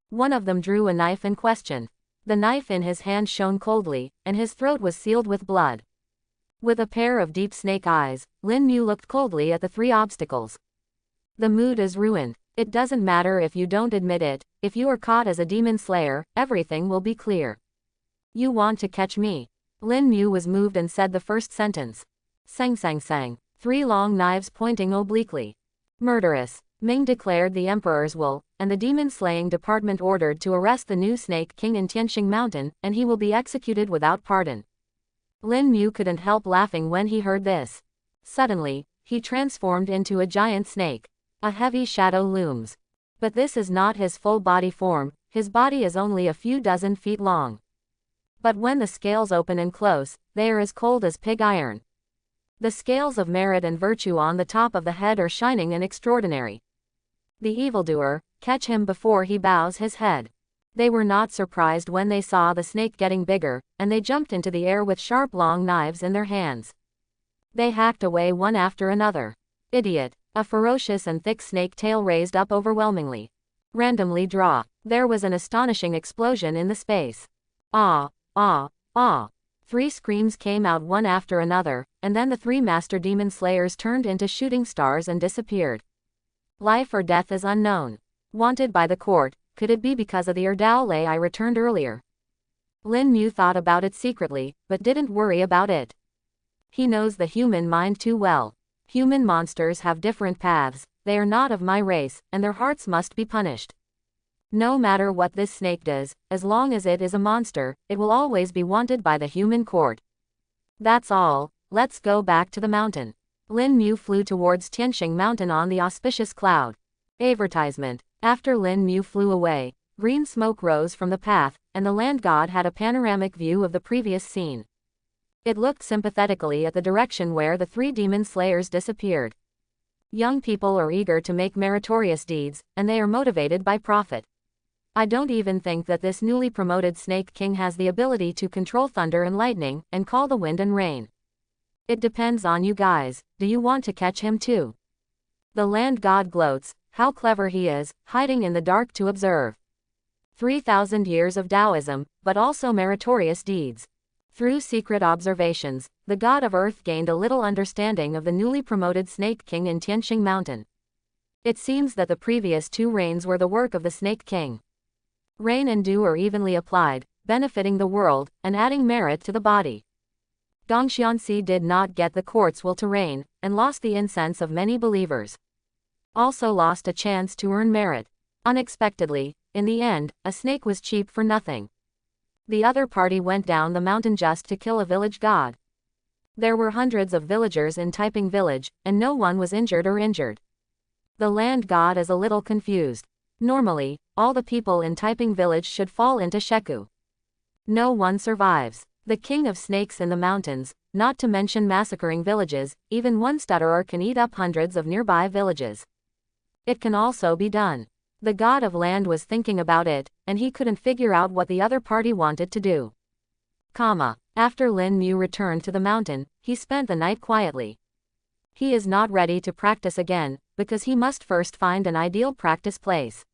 Speaker 1: One of them drew a knife and questioned. The knife in his hand shone coldly, and his throat was sealed with blood. With a pair of deep snake eyes, Lin Mu looked coldly at the 3 obstacles. The mood is ruined. It doesn't matter if you don't admit it, if you are caught as a demon slayer, everything will be clear. You want to catch me? Lin Mu was moved and said the first sentence. Sang sang sang. 3 long knives pointing obliquely. Murderous. Ming declared the emperor's will, and the demon-slaying department ordered to arrest the new Snake King in Tianxing Mountain, and he will be executed without pardon. Lin Mu couldn't help laughing when he heard this. Suddenly, he transformed into a giant snake. A heavy shadow looms. But this is not his full body form, his body is only a few dozen feet long. But when the scales open and close, they are as cold as pig iron. The scales of merit and virtue on the top of the head are shining and extraordinary. The evildoer, catch him before he bows his head. They were not surprised when they saw the snake getting bigger, and they jumped into the air with sharp long knives in their hands. They hacked away one after another. Idiot. A ferocious and thick snake tail raised up overwhelmingly. Randomly draw. There was an astonishing explosion in the space. Ah, ah, ah. 3 screams came out one after another, and then the 3 master demon slayers turned into shooting stars and disappeared. Life or death is unknown. Wanted by the court, could it be because of the Erdao lei I returned earlier? Lin Mu thought about it secretly, but didn't worry about it. He knows the human mind too well. Human monsters have different paths, they are not of my race, and their hearts must be punished. No matter what this snake does, as long as it is a monster, it will always be wanted by the human court. That's all, let's go back to the mountain. Lin Mu flew towards Tianxing Mountain on the auspicious cloud. Advertisement. After Lin Mu flew away, green smoke rose from the path, and the land god had a panoramic view of the previous scene. It looked sympathetically at the direction where the 3 demon slayers disappeared. Young people are eager to make meritorious deeds, and they are motivated by profit. I don't even think that this newly promoted Snake King has the ability to control thunder and lightning, and call the wind and rain. It depends on you guys, do you want to catch him too? The land god gloats, how clever he is, hiding in the dark to observe. 3,000 years of Taoism, but also meritorious deeds. Through secret observations, the god of earth gained a little understanding of the newly promoted Snake King in Tianxing Mountain. It seems that the previous 2 reigns were the work of the Snake King. Rain and dew are evenly applied, benefiting the world, and adding merit to the body. Gongxianxi did not get the court's will to reign, and lost the incense of many believers. Also lost a chance to earn merit. Unexpectedly, in the end, a snake was cheap for nothing. The other party went down the mountain just to kill a village god. There were hundreds of villagers in Taiping village, and no one was injured or injured. The land god is a little confused. Normally, all the people in Taiping village should fall into Sheku. No one survives. The king of snakes in the mountains, not to mention massacring villages, even one stutterer can eat up hundreds of nearby villages. It can also be done. The god of land was thinking about it, and he couldn't figure out what the other party wanted to do. After Lin Mu returned to the mountain, he spent the night quietly. He is not ready to practice again, because he must first find an ideal practice place.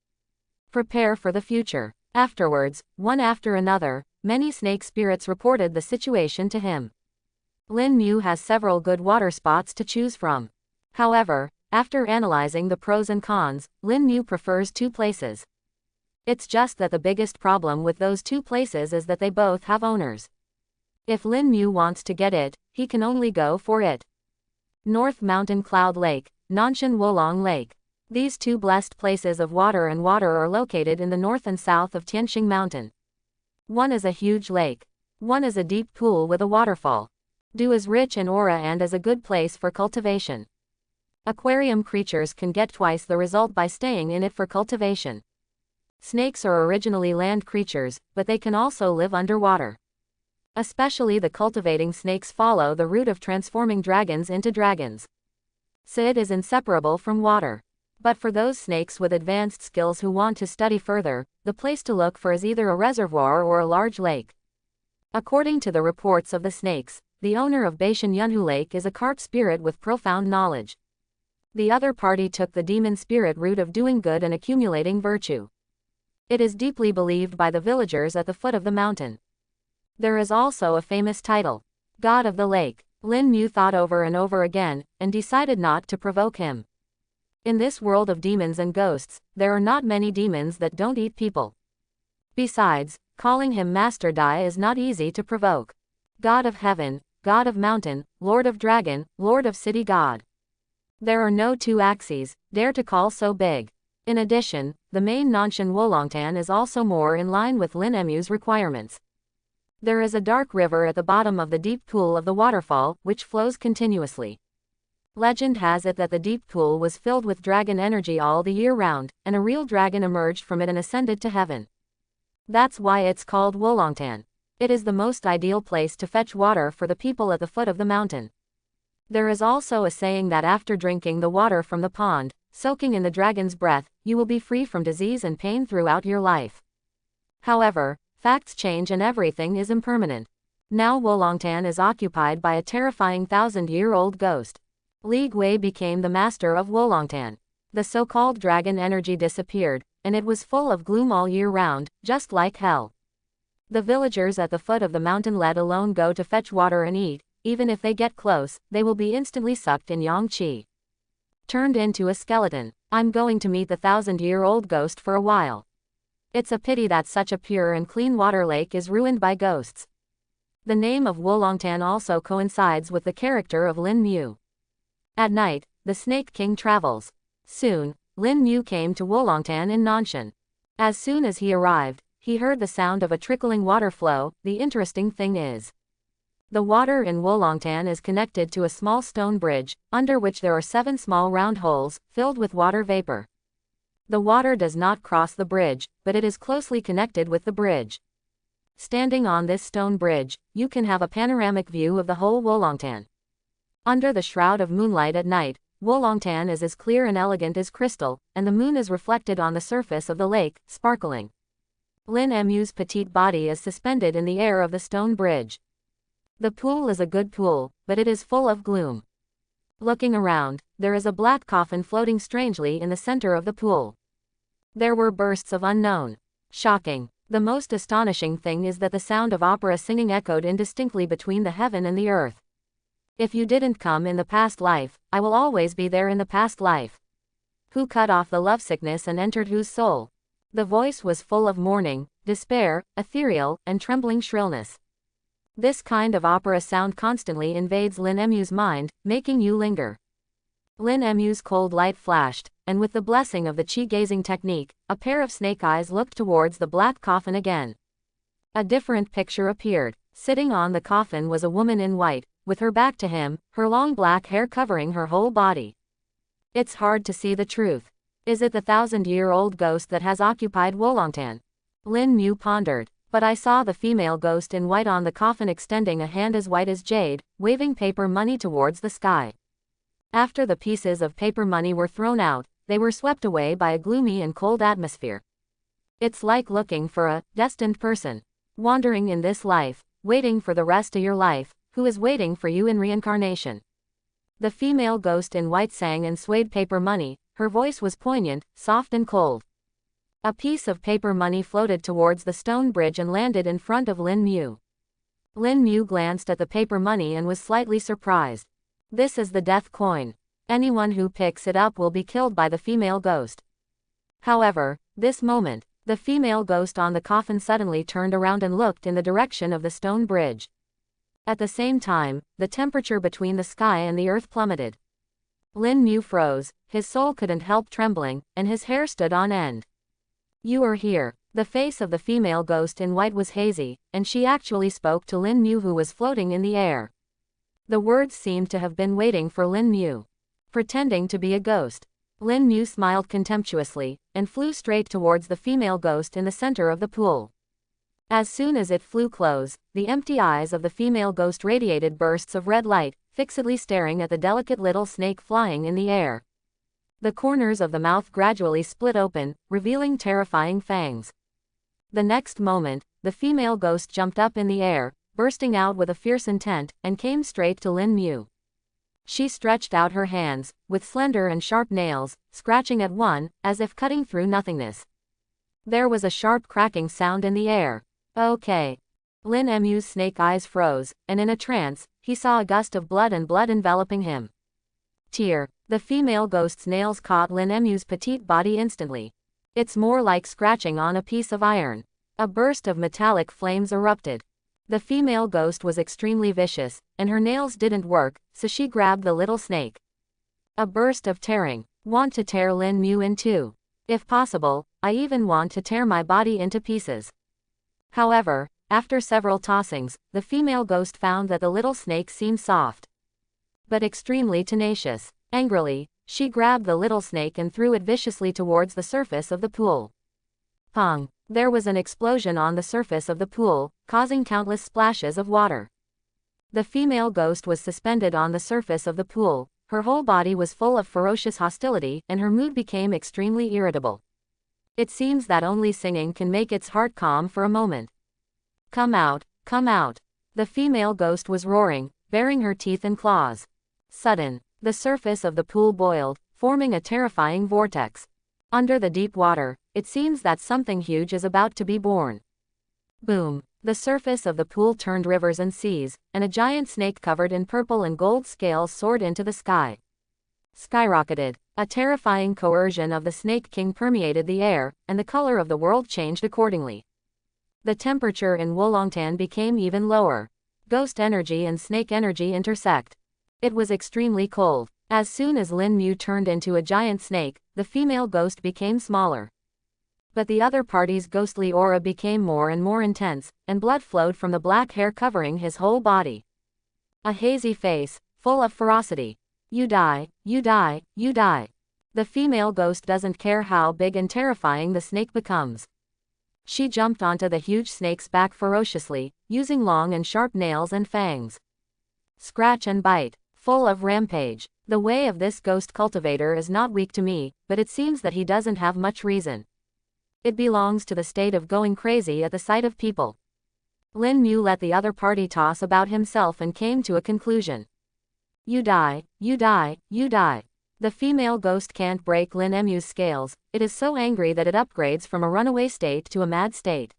Speaker 1: Prepare for the future. Afterwards, one after another, many snake spirits reported the situation to him. Lin Mu has several good water spots to choose from. However, after analyzing the pros and cons, Lin Mu prefers 2 places. It's just that the biggest problem with those 2 places is that they both have owners. If Lin Mu wants to get it, he can only go for it. North Mountain Cloud Lake, Nanshan Wolong Lake. These 2 blessed places of water and water are located in the north and south of Tianxing Mountain. One is a huge lake. One is a deep pool with a waterfall. Dew is rich in aura and is a good place for cultivation. Aquarium creatures can get twice the result by staying in it for cultivation. Snakes are originally land creatures, but they can also live underwater. Especially the cultivating snakes follow the route of transforming dragons into dragons. Sid is inseparable from water. But for those snakes with advanced skills who want to study further, the place to look for is either a reservoir or a large lake. According to the reports of the snakes, the owner of Beishan Yunhu Lake is a carp spirit with profound knowledge. The other party took the demon spirit route of doing good and accumulating virtue. It is deeply believed by the villagers at the foot of the mountain. There is also a famous title, God of the Lake. Lin Mu thought over and over again, and decided not to provoke him. In this world of demons and ghosts, there are not many demons that don't eat people. Besides, calling him Master Dai is not easy to provoke. God of Heaven, god of mountain, lord of dragon, lord of city god. There are no two axes, dare to call so big. In addition, the main Nanshan Wolongtan is also more in line with Lin Emu's requirements. There is a dark river at the bottom of the deep pool of the waterfall, which flows continuously. Legend has it that the deep pool was filled with dragon energy all the year round, and a real dragon emerged from it and ascended to heaven. That's why it's called Wolongtan. It is the most ideal place to fetch water for the people at the foot of the mountain. There is also a saying that after drinking the water from the pond, soaking in the dragon's breath, you will be free from disease and pain throughout your life. However, facts change and everything is impermanent. Now Wolongtan is occupied by a terrifying 1,000-year-old ghost. Li Gui became the master of Wolongtan. The so-called dragon energy disappeared, and it was full of gloom all year round, just like hell. The villagers at the foot of the mountain let alone go to fetch water and eat. Even if they get close, they will be instantly sucked in yang qi. Turned into a skeleton. I'm going to meet the 1,000-year-old ghost for a while. It's a pity that such a pure and clean water lake is ruined by ghosts. The name of Wolongtan also coincides with the character of Lin Mu. At night, the Snake King travels. Soon, Lin Mu came to Wolongtan in Nanshan. As soon as he arrived, he heard the sound of a trickling water flow. The interesting thing is, the water in Wolongtan is connected to a small stone bridge, under which there are 7 small round holes, filled with water vapor. The water does not cross the bridge, but it is closely connected with the bridge. Standing on this stone bridge, you can have a panoramic view of the whole Wolongtan. Under the shroud of moonlight at night, Wolongtan is as clear and elegant as crystal, and the moon is reflected on the surface of the lake, sparkling. Lin Mu's petite body is suspended in the air of the stone bridge. The pool is a good pool, but it is full of gloom. Looking around, there is a black coffin floating strangely in the center of the pool. There were bursts of unknown. Shocking. The most astonishing thing is that the sound of opera singing echoed indistinctly between the heaven and the earth. If you didn't come in the past life, I will always be there in the past life. Who cut off the lovesickness and entered whose soul? The voice was full of mourning, despair, ethereal, and trembling shrillness. This kind of opera sound constantly invades Lin Mu's mind, making you linger. Lin Mu's cold light flashed, and with the blessing of the chi-gazing technique, a pair of snake eyes looked towards the black coffin again. A different picture appeared. Sitting on the coffin was a woman in white, with her back to him, her long black hair covering her whole body. It's hard to see the truth. Is it the 1,000-year-old ghost that has occupied Wolongtan? Lin Mu pondered. But I saw the female ghost in white on the coffin extending a hand as white as jade, waving paper money towards the sky. After the pieces of paper money were thrown out, they were swept away by a gloomy and cold atmosphere. It's like looking for a destined person, wandering in this life, waiting for the rest of your life, who is waiting for you in reincarnation. The female ghost in white sang and swayed paper money. Her voice was poignant, soft and cold. A piece of paper money floated towards the stone bridge and landed in front of Lin Mu. Lin Mu glanced at the paper money and was slightly surprised. This is the death coin. Anyone who picks it up will be killed by the female ghost. However, this moment, the female ghost on the coffin suddenly turned around and looked in the direction of the stone bridge. At the same time, the temperature between the sky and the earth plummeted. Lin Mu froze, his soul couldn't help trembling, and his hair stood on end. You are here. The face of the female ghost in white was hazy, and she actually spoke to Lin Mu, who was floating in the air. The words seemed to have been waiting for Lin Mu. Pretending to be a ghost. Lin Mu smiled contemptuously, and flew straight towards the female ghost in the center of the pool. As soon as it flew close, the empty eyes of the female ghost radiated bursts of red light, fixedly staring at the delicate little snake flying in the air. The corners of the mouth gradually split open, revealing terrifying fangs. The next moment, the female ghost jumped up in the air, bursting out with a fierce intent, and came straight to Lin Mu. She stretched out her hands, with slender and sharp nails, scratching at one, as if cutting through nothingness. There was a sharp cracking sound in the air. Okay. Lin Mu's snake eyes froze, and in a trance, he saw a gust of blood and blood enveloping him. Tear. The female ghost's nails caught Lin Mu's petite body instantly. It's more like scratching on a piece of iron. A burst of metallic flames erupted. The female ghost was extremely vicious, and her nails didn't work, so she grabbed the little snake. A burst of tearing. Want to tear Lin Mu in two. If possible, I even want to tear my body into pieces. However, after several tossings, the female ghost found that the little snake seemed soft, but extremely tenacious. Angrily, she grabbed the little snake and threw it viciously towards the surface of the pool. Pong! There was an explosion on the surface of the pool, causing countless splashes of water. The female ghost was suspended on the surface of the pool, her whole body was full of ferocious hostility and her mood became extremely irritable. It seems that only singing can make its heart calm for a moment. Come out, come out. The female ghost was roaring, baring her teeth and claws. Sudden, the surface of the pool boiled, forming a terrifying vortex. Under the deep water, it seems that something huge is about to be born. Boom! The surface of the pool turned rivers and seas, and a giant snake covered in purple and gold scales soared into the sky. Skyrocketed. A terrifying coercion of the Snake King permeated the air, and the color of the world changed accordingly. The temperature in Wolongtan became even lower. Ghost energy and snake energy intersect. It was extremely cold. As soon as Lin Mu turned into a giant snake, the female ghost became smaller. But the other party's ghostly aura became more and more intense, and blood flowed from the black hair covering his whole body. A hazy face, full of ferocity. You die, you die, you die. The female ghost doesn't care how big and terrifying the snake becomes. She jumped onto the huge snake's back ferociously, using long and sharp nails and fangs. Scratch and bite, full of rampage. The way of this ghost cultivator is not weak to me, but it seems that he doesn't have much reason. It belongs to the state of going crazy at the sight of people. Lin Mu let the other party toss about himself and came to a conclusion. You die, you die, you die. The female ghost can't break Lin Mu's scales, it is so angry that it upgrades from a runaway state to a mad state.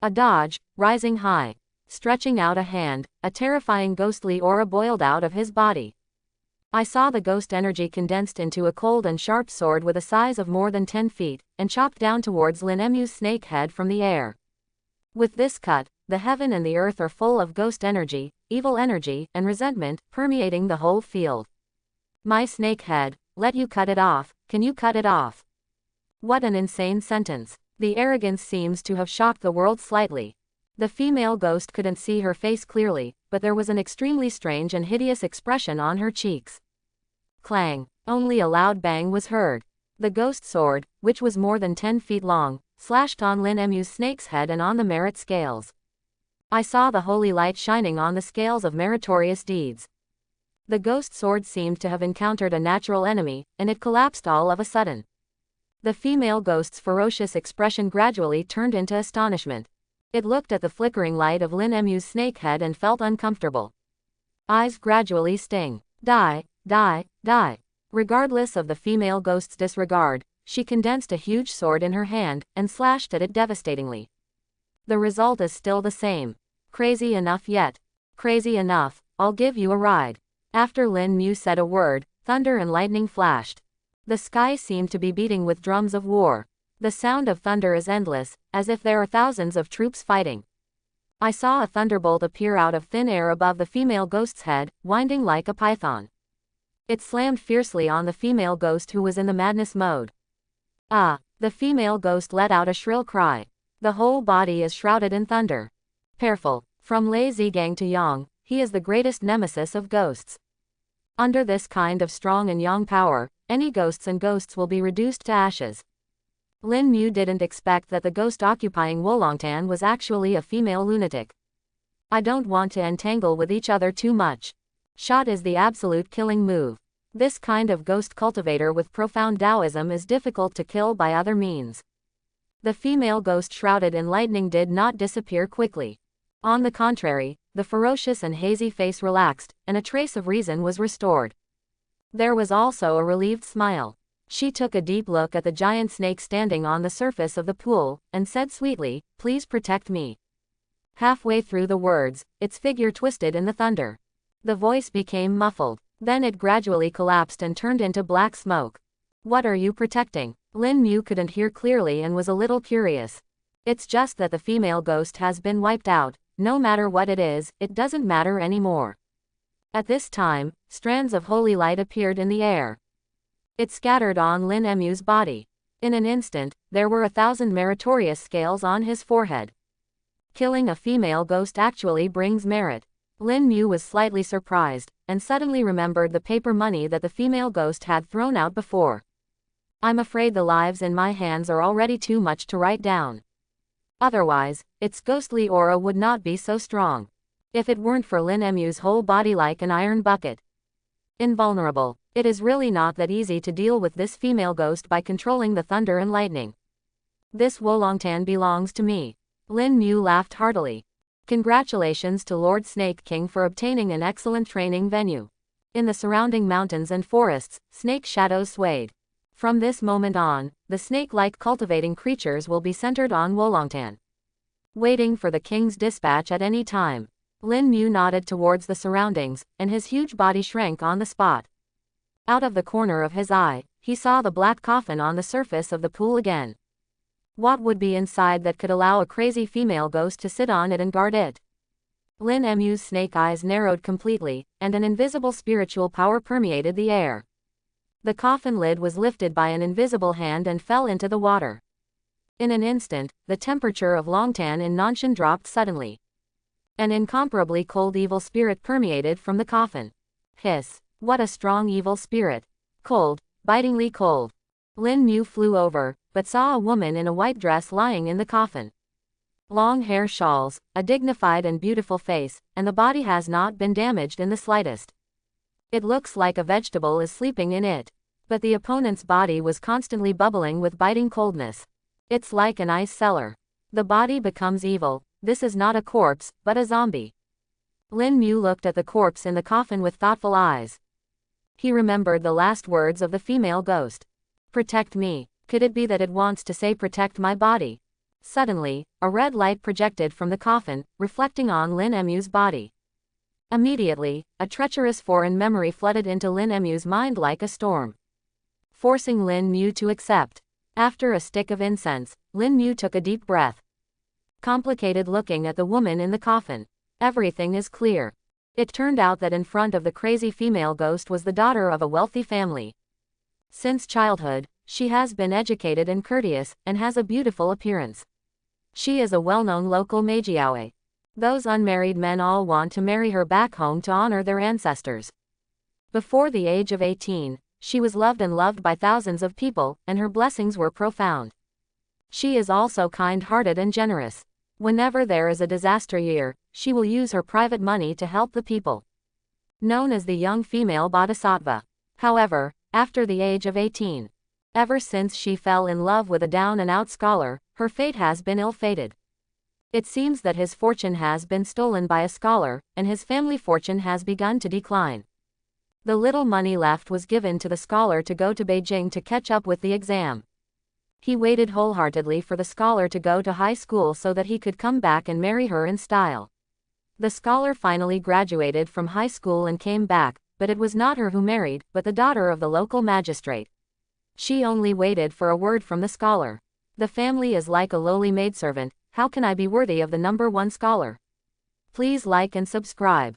Speaker 1: A dodge, rising high. Stretching out a hand, a terrifying ghostly aura boiled out of his body. I saw the ghost energy condensed into a cold and sharp sword with a size of more than 10 feet, and chopped down towards Lin Mu's snake head from the air. With this cut, the heaven and the earth are full of ghost energy, evil energy, and resentment, permeating the whole field. My snake head, let you cut it off, can you cut it off? What an insane sentence. The arrogance seems to have shocked the world slightly. The female ghost couldn't see her face clearly, but there was an extremely strange and hideous expression on her cheeks. Clang! Only a loud bang was heard. The ghost sword, which was more than 10 feet long, slashed on Lin Mu's snake's head and on the merit scales. I saw the holy light shining on the scales of meritorious deeds. The ghost sword seemed to have encountered a natural enemy, and it collapsed all of a sudden. The female ghost's ferocious expression gradually turned into astonishment. It looked at the flickering light of Lin Mu's snake head and felt uncomfortable. Eyes gradually sting. Die, die, die. Regardless of the female ghost's disregard, she condensed a huge sword in her hand, and slashed at it devastatingly. The result is still the same. Crazy enough yet. Crazy enough, I'll give you a ride. After Lin Mu said a word, thunder and lightning flashed. The sky seemed to be beating with drums of war. The sound of thunder is endless, as if there are thousands of troops fighting. I saw a thunderbolt appear out of thin air above the female ghost's head, winding like a python. It slammed fiercely on the female ghost who was in the madness mode. Ah! The female ghost let out a shrill cry. The whole body is shrouded in thunder. Careful, from Lei Zigang to Yang, he is the greatest nemesis of ghosts. Under this kind of strong and yang power, any ghosts and ghosts will be reduced to ashes. Lin Mu didn't expect that the ghost occupying Wolongtan was actually a female lunatic. I don't want to entangle with each other too much. Shot is the absolute killing move. This kind of ghost cultivator with profound Taoism is difficult to kill by other means. The female ghost shrouded in lightning did not disappear quickly. On the contrary, the ferocious and hazy face relaxed, and a trace of reason was restored. There was also a relieved smile. She took a deep look at the giant snake standing on the surface of the pool, and said sweetly, "Please protect me." Halfway through the words, its figure twisted in the thunder. The voice became muffled. Then it gradually collapsed and turned into black smoke. What are you protecting? Lin Mu couldn't hear clearly and was a little curious. It's just that the female ghost has been wiped out, no matter what it is, it doesn't matter anymore. At this time, strands of holy light appeared in the air. It scattered on Lin Emu's body. In an instant, there were 1,000 meritorious scales on his forehead. Killing a female ghost actually brings merit. Lin Mu was slightly surprised, and suddenly remembered the paper money that the female ghost had thrown out before. I'm afraid the lives in my hands are already too much to write down. Otherwise, its ghostly aura would not be so strong. If it weren't for Lin Emu's whole body like an iron bucket. Invulnerable. It is really not that easy to deal with this female ghost by controlling the thunder and lightning. This Wolongtan belongs to me. Lin Mu laughed heartily. Congratulations to Lord Snake King for obtaining an excellent training venue. In the surrounding mountains and forests, snake shadows swayed. From this moment on, the snake-like cultivating creatures will be centered on Wolongtan. Waiting for the king's dispatch at any time. Lin Mu nodded towards the surroundings, and his huge body shrank on the spot. Out of the corner of his eye, he saw the black coffin on the surface of the pool again. What would be inside that could allow a crazy female ghost to sit on it and guard it? Lin Emu's snake eyes narrowed completely, and an invisible spiritual power permeated the air. The coffin lid was lifted by an invisible hand and fell into the water. In an instant, the temperature of Longtan in Nanshan dropped suddenly. An incomparably cold evil spirit permeated from the coffin. Hiss. What a strong evil spirit. Cold, bitingly cold. Lin Mu flew over, but saw a woman in a white dress lying in the coffin. Long hair shawls, a dignified and beautiful face, and the body has not been damaged in the slightest. It looks like a vegetable is sleeping in it. But the opponent's body was constantly bubbling with biting coldness. It's like an ice cellar. The body becomes evil. This is not a corpse, but a zombie. Lin Mu looked at the corpse in the coffin with thoughtful eyes. He remembered the last words of the female ghost. Protect me. Could it be that it wants to say protect my body? Suddenly, a red light projected from the coffin, reflecting on Lin Emu's body. Immediately, a treacherous foreign memory flooded into Lin Emu's mind like a storm. Forcing Lin Mu to accept. After a stick of incense, Lin Mu took a deep breath. Complicated looking at the woman in the coffin. Everything is clear. It turned out that in front of the crazy female ghost was the daughter of a wealthy family. Since childhood, she has been educated and courteous, and has a beautiful appearance. She is a well-known local Magiawe. Those unmarried men all want to marry her back home to honor their ancestors. Before the age of 18, she was loved and loved by thousands of people, and her blessings were profound. She is also kind-hearted and generous. Whenever there is a disaster year, she will use her private money to help the people. Known as the young female bodhisattva. However, after the age of 18, ever since she fell in love with a down-and-out scholar, her fate has been ill-fated. It seems that his fortune has been stolen by a scholar, and his family fortune has begun to decline. The little money left was given to the scholar to go to Beijing to catch up with the exam. He waited wholeheartedly for the scholar to go to high school so that he could come back and marry her in style. The scholar finally graduated from high school and came back, but it was not her who married, but the daughter of the local magistrate. She only waited for a word from the scholar. The family is like a lowly maidservant. How can I be worthy of the #1 scholar? Please like and subscribe.